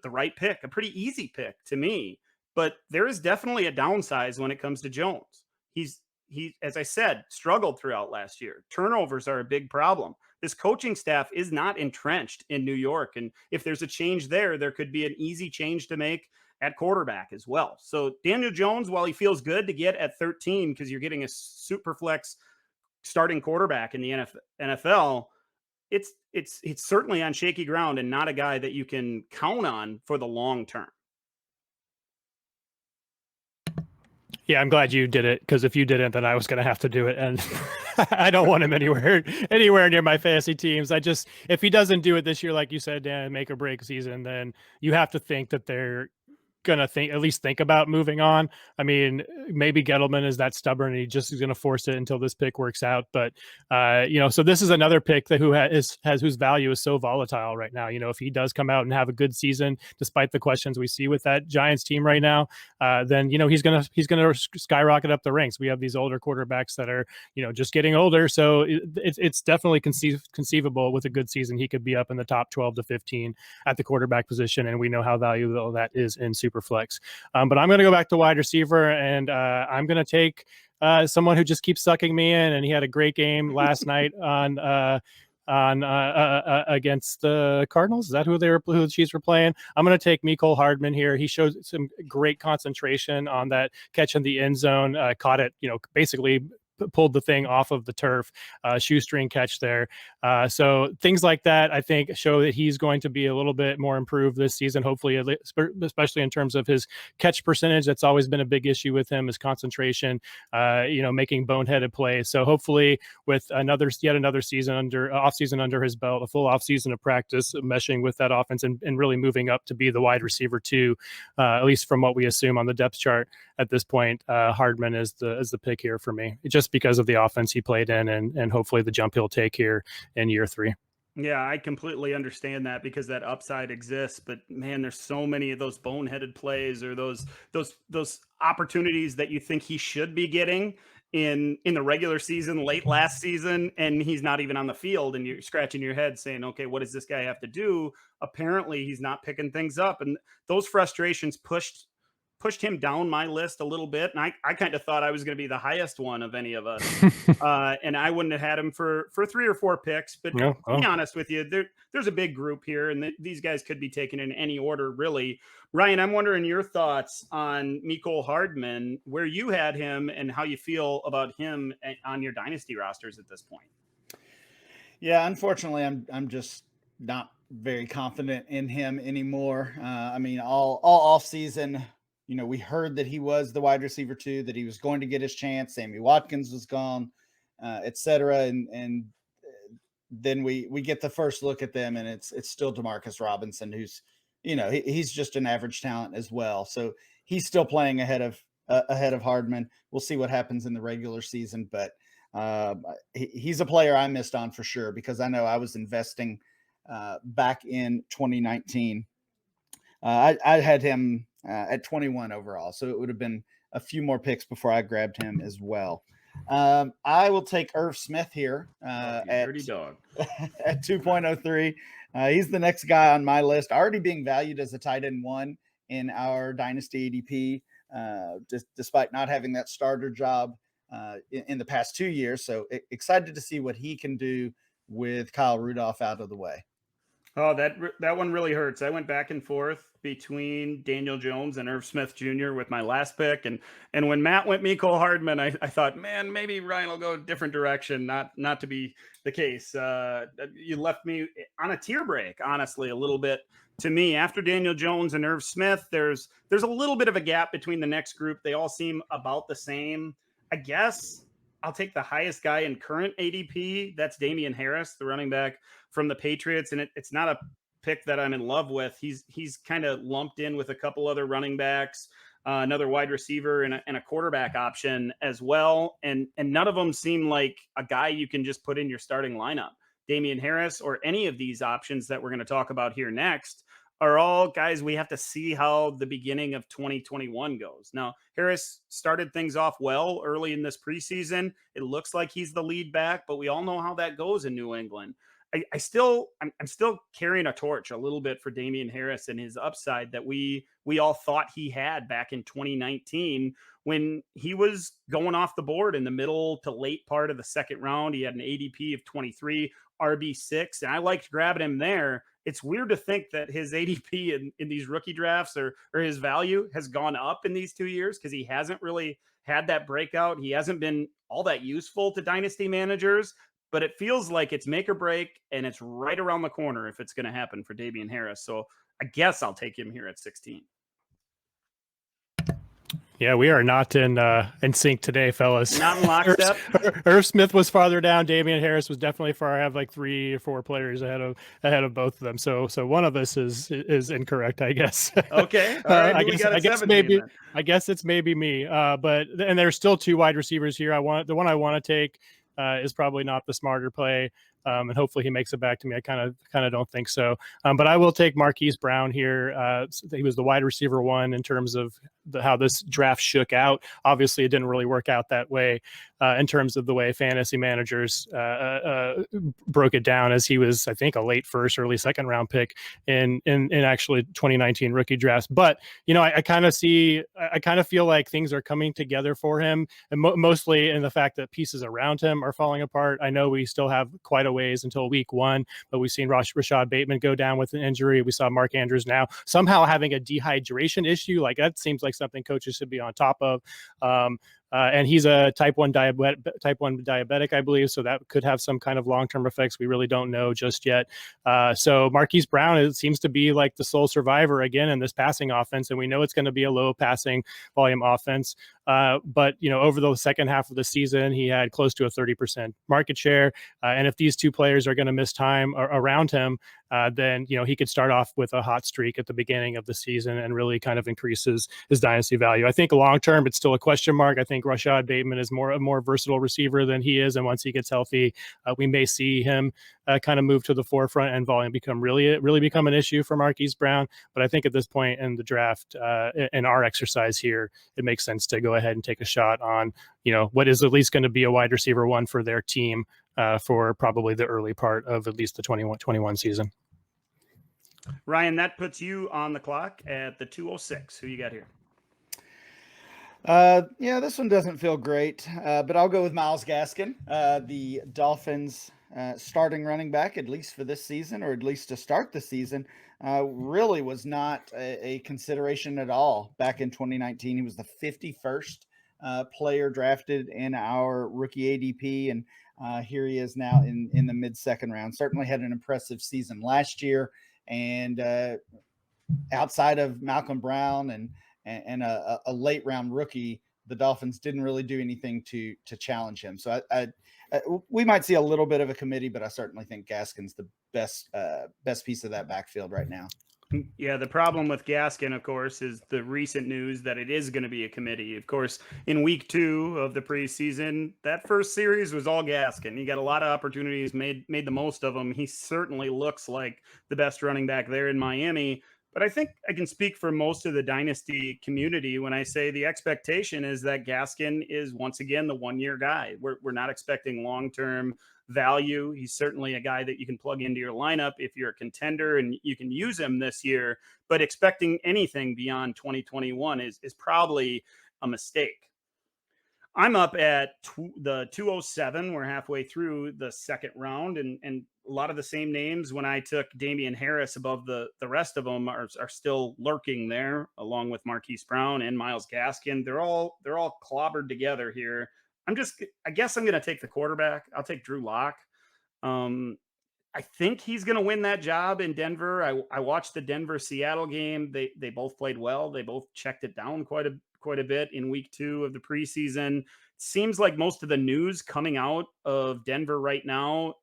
right pick, a pretty easy pick to me. But there is definitely a downside when it comes to Jones. He, as I said, struggled throughout last year. Turnovers are a big problem. This coaching staff is not entrenched in New York. And if there's a change there could be an easy change to make at quarterback as well. So Daniel Jones, while he feels good to get at 13 because you're getting a super flex starting quarterback in the NFL, it's certainly on shaky ground and not a guy that you can count on for the long term. Yeah, I'm glad you did it, because if you didn't, then I was going to have to do it, and I don't want him anywhere near my fantasy teams. If he doesn't do it this year, like you said, Dan, make or break season, then you have to think that they're gonna at least think about moving on. I mean, maybe Gettleman is that stubborn and he just is gonna force it until this pick works out. But so this is another pick that whose value is so volatile right now. If he does come out and have a good season, despite the questions we see with that Giants team right now, then he's gonna skyrocket up the ranks. We have these older quarterbacks that are just getting older, so it's definitely conceivable with a good season he could be up in the top 12 to 15 at the quarterback position, and we know how valuable that is in Superflex. But I'm going to go back to wide receiver, and I'm going to take someone who just keeps sucking me in, and he had a great game last night on against the Cardinals. Is that who the Chiefs were playing? I'm going to take Mecole Hardman here. He showed some great concentration on that catch in the end zone, caught it, basically pulled the thing off of the turf, shoestring catch there. So things like that, I think, show that he's going to be a little bit more improved this season, hopefully, especially in terms of his catch percentage. That's always been a big issue with him, his concentration, making boneheaded plays. So hopefully with yet another season off season under his belt, a full off season of practice, meshing with that offense and really moving up to be the wide receiver 2, at least from what we assume on the depth chart at this point. Hardman is the pick here for me, just because of the offense he played in and hopefully the jump he'll take here in year 3. Yeah, I completely understand that because that upside exists, but man, there's so many of those boneheaded plays or those opportunities that you think he should be getting in the regular season, late last season, and he's not even on the field, and you're scratching your head saying, okay, what does this guy have to do? Apparently he's not picking things up, and those frustrations pushed him down my list a little bit. And I kind of thought I was going to be the highest one of any of us. And I wouldn't have had him for 3 or 4 picks, but to be honest with you, there's a big group here and these guys could be taken in any order, really. Ryan, I'm wondering your thoughts on Mecole Hardman, where you had him and how you feel about him on your dynasty rosters at this point. Yeah, unfortunately, I'm just not very confident in him anymore. I mean, all off season, we heard that he was the wide receiver 2, that he was going to get his chance. Sammy Watkins was gone, et cetera. And then we get the first look at them and it's still Demarcus Robinson, who's, he's just an average talent as well. So he's still playing ahead of Hardman. We'll see what happens in the regular season, but he's a player I missed on for sure, because I know I was investing back in 2019. I had him at 21 overall, so it would have been a few more picks before I grabbed him as well. I will take Irv Smith here at 2.03. He's the next guy on my list, already being valued as a tight end 1 in our Dynasty ADP, despite not having that starter job in the past 2 years. So excited to see what he can do with Kyle Rudolph out of the way. Oh, that one really hurts. I went back and forth between Daniel Jones and Irv Smith Jr. with my last pick. And when Matt went Mecole Hardman, I thought, man, maybe Ryan will go a different direction. Not to be the case. You left me on a tear break, honestly, a little bit. To me, after Daniel Jones and Irv Smith, there's a little bit of a gap between the next group. They all seem about the same. I guess I'll take the highest guy in current ADP. That's Damien Harris, the running back from the Patriots. And it's not a pick that I'm in love with. He's kind of lumped in with a couple other running backs, another wide receiver and a quarterback option as well. And none of them seem like a guy you can just put in your starting lineup. Damien Harris or any of these options that we're going to talk about here next are all guys we have to see how the beginning of 2021 goes. Now, Harris started things off well early in this preseason. It looks like he's the lead back, but we all know how that goes in New England. I'm still carrying a torch a little bit for Damien Harris and his upside that we all thought he had back in 2019 when he was going off the board in the middle to late part of the second round. He had an ADP of 23, RB6, and I liked grabbing him there. It's weird to think that his ADP in these rookie drafts or his value has gone up in these 2 years because he hasn't really had that breakout. He hasn't been all that useful to dynasty managers, but it feels like it's make or break, and it's right around the corner if it's going to happen for Damien Harris. So I guess I'll take him here at 16. Yeah, we are not in sync today, fellas. Not in lockstep. Irv Smith was farther down. Damian Harris was definitely far. I have like 3 or 4 players ahead of both of them. So one of us is incorrect, I guess. Okay. All right. I guess it's maybe me. But there's still 2 wide receivers here. The one I want to take is probably not the smarter play. And hopefully he makes it back to me. I kind of don't think so. But I will take Marquise Brown here. He was the wide receiver 1 in terms of how this draft shook out. Obviously, it didn't really work out that way in terms of the way fantasy managers broke it down, as he was, I think, a late first, early second round pick in actually 2019 rookie drafts. But I kind of feel like things are coming together for him, and mostly in the fact that pieces around him are falling apart. I know we still have quite a ways until week 1, but we've seen Rashad Bateman go down with an injury. We saw Mark Andrews now somehow having a dehydration issue. Like, that seems like something coaches should be on top of. And he's a type 1 diabetic, I believe. So that could have some kind of long-term effects. We really don't know just yet. So Marquise Brown, it seems to be like the sole survivor again in this passing offense. And we know it's going to be a low passing volume offense. But, over the second half of the season, he had close to a 30% market share. And if these two players are going to miss time around him, then, he could start off with a hot streak at the beginning of the season and really kind of increases his dynasty value. I think long term, it's still a question mark. I think Rashad Bateman is a more versatile receiver than he is. And once he gets healthy, we may see him kind of move to the forefront and volume really become an issue for Marquise Brown. But I think at this point in the draft, in our exercise here, it makes sense to go ahead and take a shot on, what is at least going to be a wide receiver one for their team for probably the early part of at least the 21 season. Ryan, that puts you on the clock at the 206. Who you got here? Yeah, this one doesn't feel great, but I'll go with Myles Gaskin, the Dolphins starting running back, at least for this season, or at least to start the season. Really was not a consideration at all back in 2019. He was the 51st player drafted in our rookie ADP, and here he is now in the mid-second round. Certainly had an impressive season last year, and outside of Malcolm Brown and a late round rookie, the Dolphins didn't really do anything to challenge him. So we might see a little bit of a committee, but I certainly think Gaskin's the best piece of that backfield right now. Yeah, the problem with Gaskin, of course, is the recent news that it is going to be a committee. Of course, in week 2 of the preseason, that first series was all Gaskin. He got a lot of opportunities, made the most of them. He certainly looks like the best running back there in Miami. But I think I can speak for most of the Dynasty community when I say the expectation is that Gaskin is once again the one-year guy. We're not expecting long-term value. He's certainly a guy that you can plug into your lineup if you're a contender and you can use him this year. But expecting anything beyond 2021 is probably a mistake. I'm up at the 207. We're halfway through the second round, and a lot of the same names when I took Damien Harris above the rest of them are still lurking there, along with Marquise Brown and Myles Gaskin. They're all clobbered together here. I guess I'm going to take the quarterback. I'll take Drew Lock. I think he's going to win that job in Denver. I watched the Denver-Seattle game. They both played well. They both checked it down quite a bit in week 2 of the preseason. It seems like most of the news coming out of Denver right now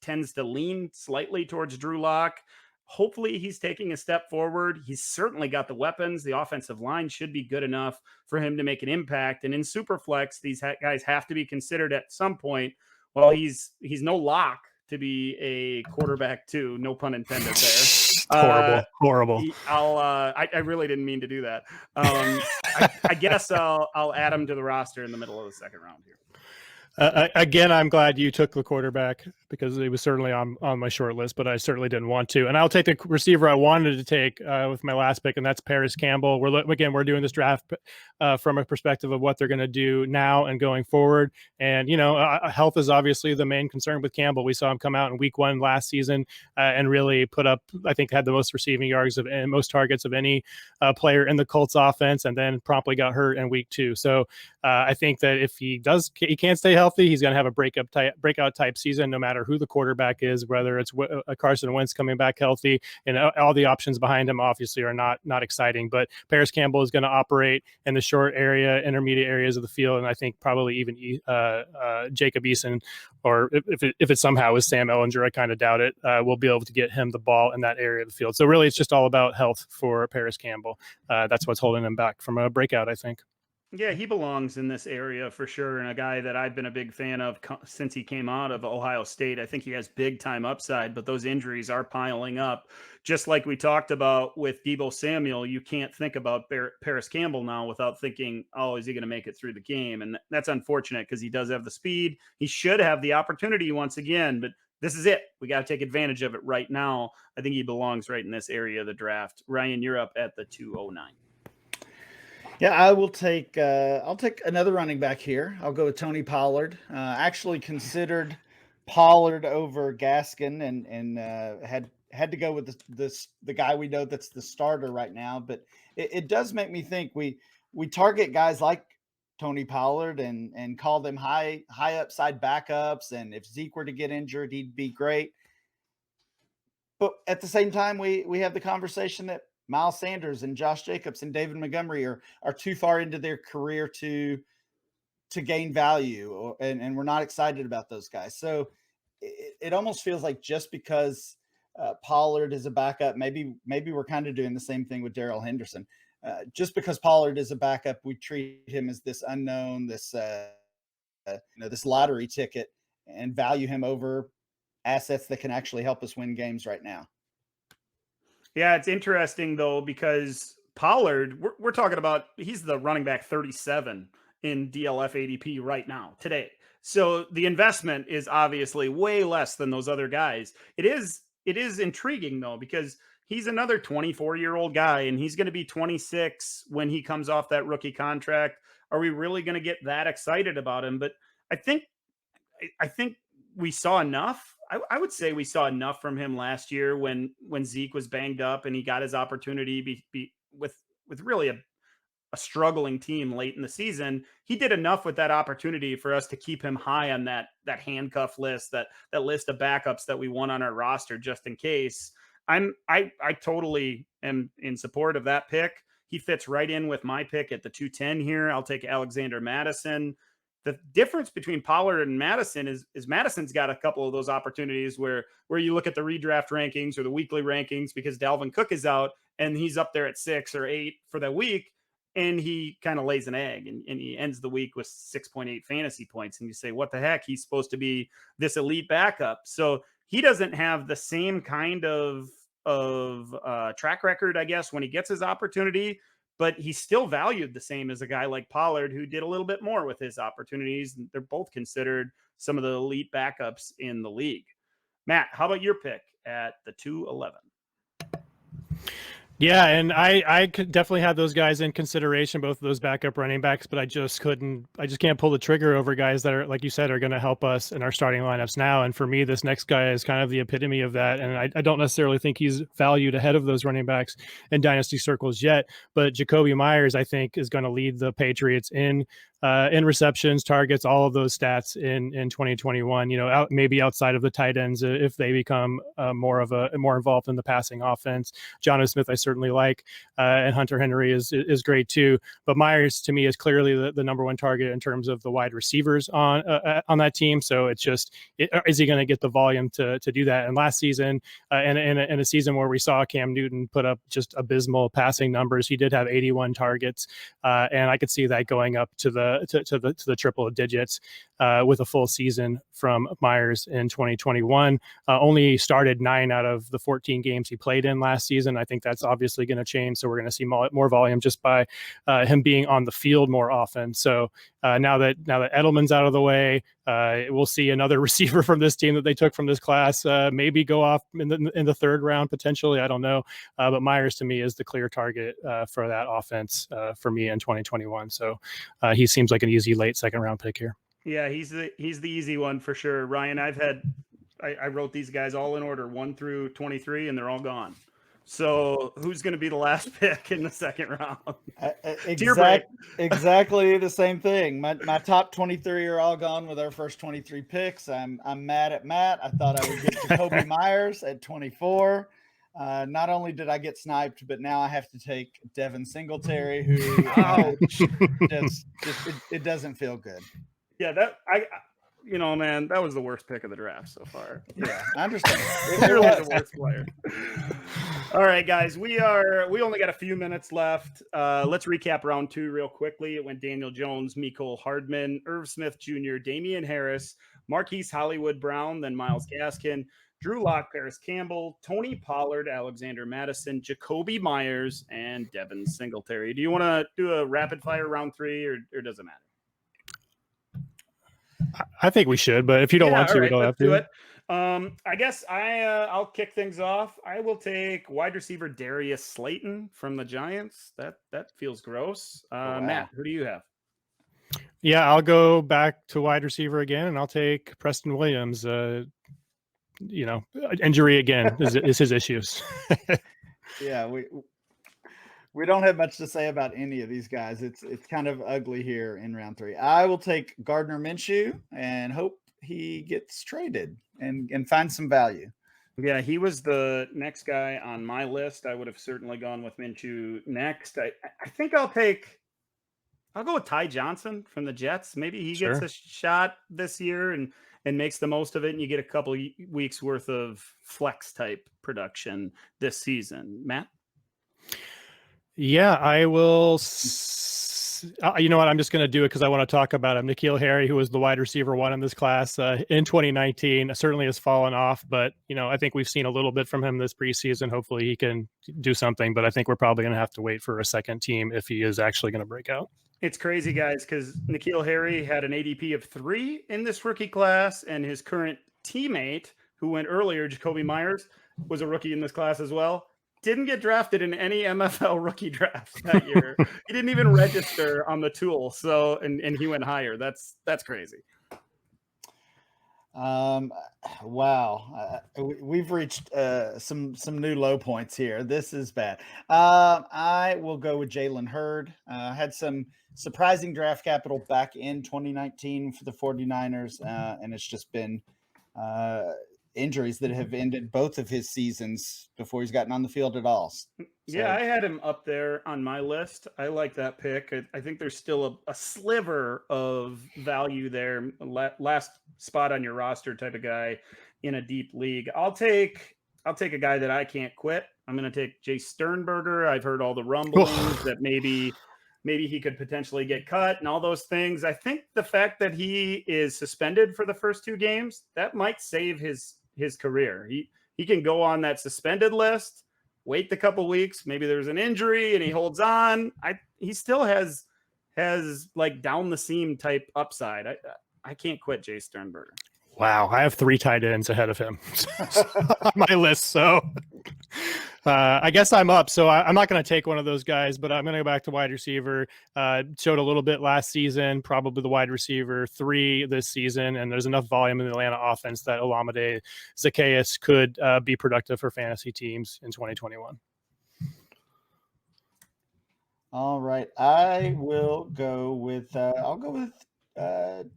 tends to lean slightly towards Drew Lock. Hopefully he's taking a step forward. He's certainly got the weapons. The offensive line should be good enough for him to make an impact. And in Superflex, these guys have to be considered at some point. Well, he's no lock to be a quarterback too. No pun intended there. Horrible. I really didn't mean to do that. I guess I'll add him to the roster in the middle of the second round here. Again, I'm glad you took the quarterback because it was certainly on my short list, but I certainly didn't want to. And I'll take the receiver I wanted to take with my last pick, and that's Parris Campbell. We're doing this draft from a perspective of what they're going to do now and going forward. And, health is obviously the main concern with Campbell. We saw him come out in week 1 last season and really put up, I think, had the most receiving yards and most targets of any player in the Colts offense, and then promptly got hurt in week 2. So I think that if he can't stay healthy, he's going to have a breakout type season, no matter who the quarterback is, whether it's Carson Wentz coming back healthy, and all the options behind him obviously are not exciting. But Parris Campbell is going to operate in the short area, intermediate areas of the field, and I think probably even Jacob Eason, or if it somehow is Sam Ellinger, I kind of doubt it, will be able to get him the ball in that area of the field. So really, it's just all about health for Parris Campbell. That's what's holding him back from a breakout, I think. Yeah, he belongs in this area for sure. And a guy that I've been a big fan of since he came out of Ohio State. I think he has big time upside, but those injuries are piling up. Just like we talked about with Deebo Samuel, you can't think about Parris Campbell now without thinking, oh, is he going to make it through the game? And that's unfortunate because he does have the speed. He should have the opportunity once again, but this is it. We got to take advantage of it right now. I think he belongs right in this area of the draft. Ryan, you're up at the 209. Yeah, I will take. I'll take another running back here. I'll go with Tony Pollard. Actually considered Pollard over Gaskin, and had to go with the guy we know that's the starter right now. But it does make me think we target guys like Tony Pollard and call them high upside backups. And if Zeke were to get injured, he'd be great. But at the same time, we have the conversation that Miles Sanders and Josh Jacobs and David Montgomery are too far into their career to gain value, and we're not excited about those guys. So it almost feels like just because Pollard is a backup, maybe we're kind of doing the same thing with Darrell Henderson. Just because Pollard is a backup, we treat him as this unknown, this this lottery ticket, and value him over assets that can actually help us win games right now. Yeah, it's interesting though, because Pollard, we're talking about, he's the running back 37 in DLF ADP right now today. So the investment is obviously way less than those other guys. It is intriguing though, because he's another 24-year-old guy, and he's going to be 26 when he comes off that rookie contract. Are we really going to get that excited about him? But I think we saw enough. I would say we saw enough from him last year when Zeke was banged up and he got his opportunity with really a struggling team late in the season. He did enough with that opportunity for us to keep him high on that handcuff list, that list of backups that we want on our roster just in case. I totally am in support of that pick. He fits right in with my pick at the 210 here. I'll take Alexander Mattison. The difference between Pollard and Mattison is Madison's got a couple of those opportunities where you look at the redraft rankings or the weekly rankings because Dalvin Cook is out and he's up there at 6 or 8 for the week, and he kind of lays an egg and he ends the week with 6.8 fantasy points. And you say, what the heck? He's supposed to be this elite backup. So he doesn't have the same kind of track record, I guess, when he gets his opportunity, but he's still valued the same as a guy like Pollard, who did a little bit more with his opportunities. They're both considered some of the elite backups in the league. Matt, how about your pick at the 211? Yeah, and I could definitely have those guys in consideration, both of those backup running backs, but I just can't pull the trigger over guys that are, like you said, are going to help us in our starting lineups now. And for me, this next guy is kind of the epitome of that. And I don't necessarily think he's valued ahead of those running backs in dynasty circles yet, but Jakobi Meyers, I think, is going to lead the Patriots in receptions, targets, all of those stats in 2021, maybe outside of the tight ends, if they become more involved in the passing offense. Jonnu Smith, I certainly like, and Hunter Henry is great too. But Myers, to me, is clearly the number one target in terms of the wide receivers on that team. So it's just, is he going to get the volume to do that? And last season, in a season where we saw Cam Newton put up just abysmal passing numbers, he did have 81 targets, and I could see that going up to the triple digits with a full season from Myers in 2021. Only started 9 out of the 14 games he played in last season. I think that's obviously going to change. So we're going to see more volume just by him being on the field more often. So now that Edelman's out of the way, we'll see another receiver from this team that they took from this class maybe go off in the third round potentially. I don't know, but Myers to me is the clear target for that offense for me in 2021. So he seems like an easy late second round pick here. Yeah, he's the easy one for sure. Ryan, I wrote these guys all in order 1 through 23, and they're all gone. So who's going to be the last pick in the second round? Exactly the same thing. My top 23 are all gone with our first 23 picks. I'm mad at Matt. I thought I would get Jakobi Meyers at 24. Not only did I get sniped, but now I have to take Devin Singletary, who it doesn't feel good. Yeah, man, that was the worst pick of the draft so far. Yeah, I understand. Clearly the worst player. All right, guys, we only got a few minutes left. Let's recap round 2 real quickly. It went Daniel Jones, Mecole Hardman, Irv Smith Jr., Damien Harris, Marquise Brown, then Myles Gaskin, Drew Lock, Parris Campbell, Tony Pollard, Alexander Mattison, Jakobi Meyers, and Devin Singletary. Do you want to do a rapid fire round 3 or does it matter? I think we should, but if you don't want to, we don't have to. Do it. I guess I'll kick things off. I will take wide receiver Darius Slayton from the Giants. That feels gross. Wow. Matt, who do you have? Yeah, I'll go back to wide receiver again, and I'll take Preston Williams. Injury again is his issues. Yeah, We don't have much to say about any of these guys. It's kind of ugly here in round 3. I will take Gardner Minshew and hope he gets traded and find some value. Yeah, he was the next guy on my list. I would have certainly gone with Minshew next. I think I'll go with Ty Johnson from the Jets. Maybe he gets a shot this year and makes the most of it, and you get a couple weeks worth of flex type production this season. Matt? Yeah, I will. You know what? I'm just going to do it because I want to talk about him. N'Keal Harry, who was the wide receiver 1 in this class in 2019, certainly has fallen off. But, I think we've seen a little bit from him this preseason. Hopefully he can do something. But I think we're probably going to have to wait for a second team if he is actually going to break out. It's crazy, guys, because N'Keal Harry had an ADP of 3 in this rookie class, and his current teammate, who went earlier, Jakobi Meyers, was a rookie in this class as well. Didn't get drafted in any MFL rookie draft that year. He didn't even register on the tool. So, and he went higher. That's crazy. Wow. We've reached some new low points here. This is bad. I will go with Jalen Hurd. Had some surprising draft capital back in 2019 for the 49ers. And it's just been, injuries that have ended both of his seasons before he's gotten on the field at all. So. Yeah, I had him up there on my list. I like that pick. I think there's still a sliver of value there. Last spot on your roster type of guy in a deep league. I'll take a guy that I can't quit. I'm going to take Jay Sternberger. I've heard all the rumblings that maybe he could potentially get cut and all those things. I think the fact that he is suspended for the first 2 games, that might save his career. He can go on that suspended list, wait the couple weeks, maybe there's an injury and he holds on. He still has like down the seam type upside. I can't quit Jay Sternberger. Wow, I have 3 tight ends ahead of him on my list. So I guess I'm up. So I'm not going to take one of those guys, but I'm going to go back to wide receiver. Showed a little bit last season, probably the wide receiver 3 this season. And there's enough volume in the Atlanta offense that Olamide Zaccheaus could be productive for fantasy teams in 2021. All right. I will go with,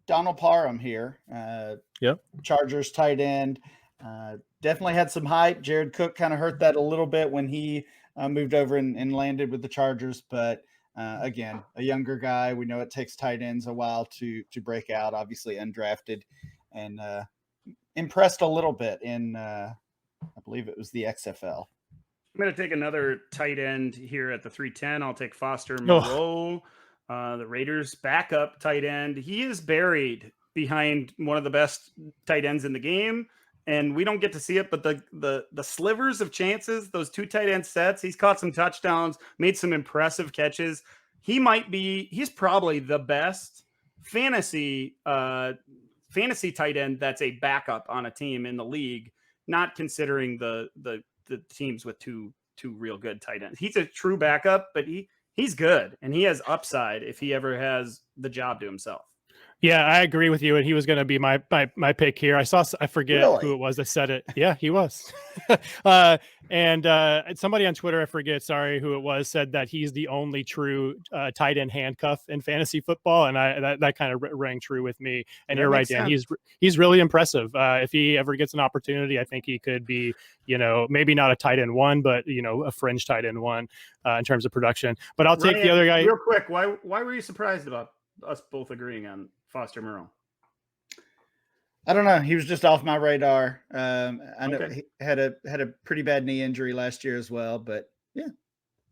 Donald Parham here. Yep. Chargers tight end. Definitely had some hype. Jared Cook kind of hurt that a little bit when he moved over and landed with the Chargers. But again, a younger guy. We know it takes tight ends a while to break out, obviously undrafted, and impressed a little bit in, I believe it was the XFL. I'm going to take another tight end here at the 310. I'll take Foster Moreau. The Raiders' backup tight end. He is buried behind one of the best tight ends in the game, and we don't get to see it, but the slivers of chances, those 2 tight end sets, he's caught some touchdowns, made some impressive catches. He's probably the best fantasy tight end that's a backup on a team in the league, not considering the teams with two real good tight ends. He's a true backup, but he's good, and he has upside if he ever has the job to himself. Yeah, I agree with you. And he was going to be my pick here. I forget who it was that said it. Yeah, he was. And somebody on Twitter, I forget, sorry who it was, said that he's the only true tight end handcuff in fantasy football. And that kind of rang true with me. And you're right, Dan. He's really impressive. If he ever gets an opportunity, I think he could be, maybe not a tight end 1, but a fringe tight end 1 in terms of production. But I'll take the other guy real quick. Why were you surprised about us both agreeing on Foster Moreau? I don't know. He was just off my radar. I know he had a pretty bad knee injury last year as well, but yeah.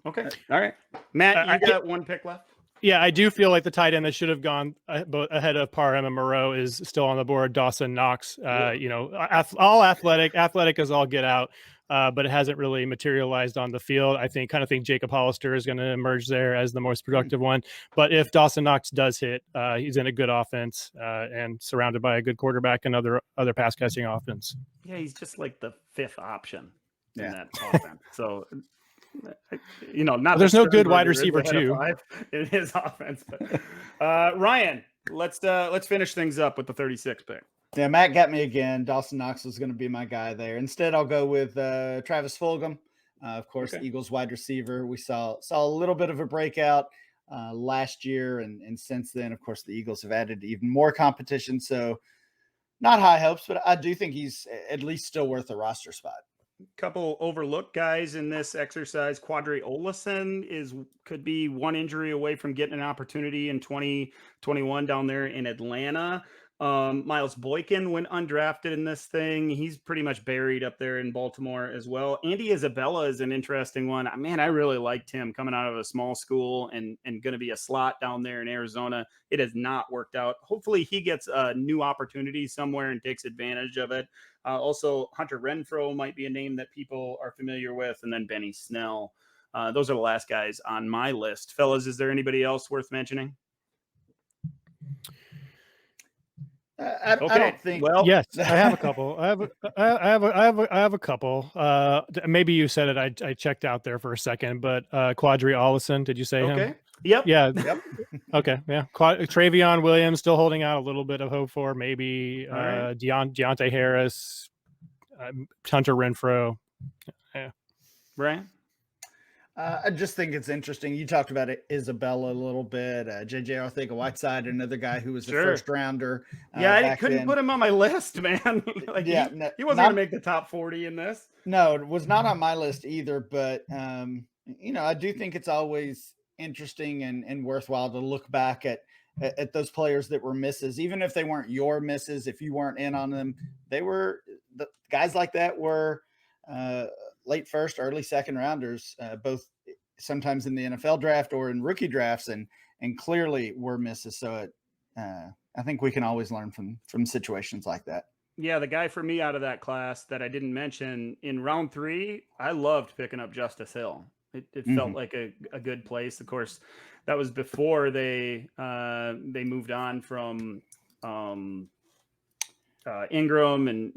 Okay. All right. Matt, you got 1 pick left? Yeah, I do feel like the tight end that should have gone ahead of Parham and Moreau is still on the board. Dawson Knox, all athletic as all get out. But it hasn't really materialized on the field. I think Jacob Hollister is going to emerge there as the most productive one. But if Dawson Knox does hit, he's in a good offense and surrounded by a good quarterback and other pass catching offense. Yeah, he's just like the 5th option in that offense. So, not there's no good wide receiver too in his offense. But Ryan, let's finish things up with the 36th pick. Yeah, Matt got me again. Dawson Knox was going to be my guy there. Instead, I'll go with Travis Fulgham. Of course, Okay. Eagles wide receiver. We saw a little bit of a breakout last year, and since then, of course, the Eagles have added even more competition. So not high hopes, but I do think he's at least still worth a roster spot. Couple overlooked guys in this exercise. Quadri Olesen could be one injury away from getting an opportunity in 2021 down there in Atlanta. Miles Boykin went undrafted in this thing. He's pretty much buried up there in Baltimore as well. Andy Isabella is an interesting one. Man, I really liked him coming out of a small school and going to be a slot down there in Arizona. It has not worked out. Hopefully he gets a new opportunity somewhere and takes advantage of it. Also, Hunter Renfrow might be a name that people are familiar with, and then Benny Snell. Those are the last guys on my list. Fellas, is there anybody else worth mentioning? I don't think. Well, yes, I have a couple. I have a couple. Maybe you said it. I checked out there for a second, but Quadri Olesen, did you say him? Yep. Yeah. Yep. Okay. Yeah. Travion Williams still holding out a little bit of hope for maybe right. Diontae Harris, Hunter Renfrow. Yeah. Right. I just think it's interesting. You talked about it, Isabella a little bit. JJ Arthega-Whiteside, another guy who was a first rounder. I couldn't put him on my list, man. He wasn't going to make the top 40 in this. No, it was not on my list either. But, I do think it's always interesting and worthwhile to look back at those players that were misses, even if they weren't your misses, if you weren't in on them. The guys like that were late first, early second rounders, both sometimes in the NFL draft or in rookie drafts, and clearly were misses. So I think we can always learn from situations like that. Yeah, the guy for me out of that class that I didn't mention in round 3, I loved picking up Justice Hill. It felt like a good place. Of course, that was before they moved on from Ingram, and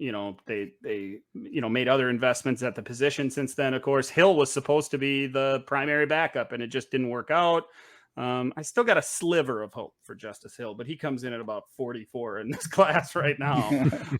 they made other investments at the position since then. Of course, Hill was supposed to be the primary backup, and it just didn't work out. I still got a sliver of hope for Justice Hill, but he comes in at about 44 in this class right now.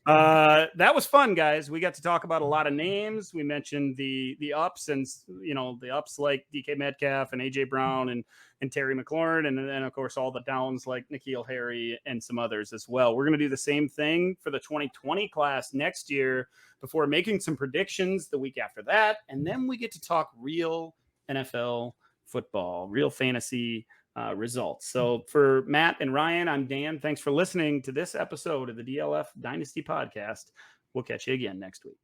That was fun, guys. We got to talk about a lot of names. We mentioned the ups, and the ups like DK Metcalf and AJ Brown and Terry McLaurin, and then of course all the downs like N'Keal Harry and some others as well. We're going to do the same thing for the 2020 class next year before making some predictions the week after that, and then we get to talk real NFL football, real fantasy results. So for Matt and Ryan, I'm Dan. Thanks for listening to this episode of the DLF Dynasty Podcast. We'll catch you again next week.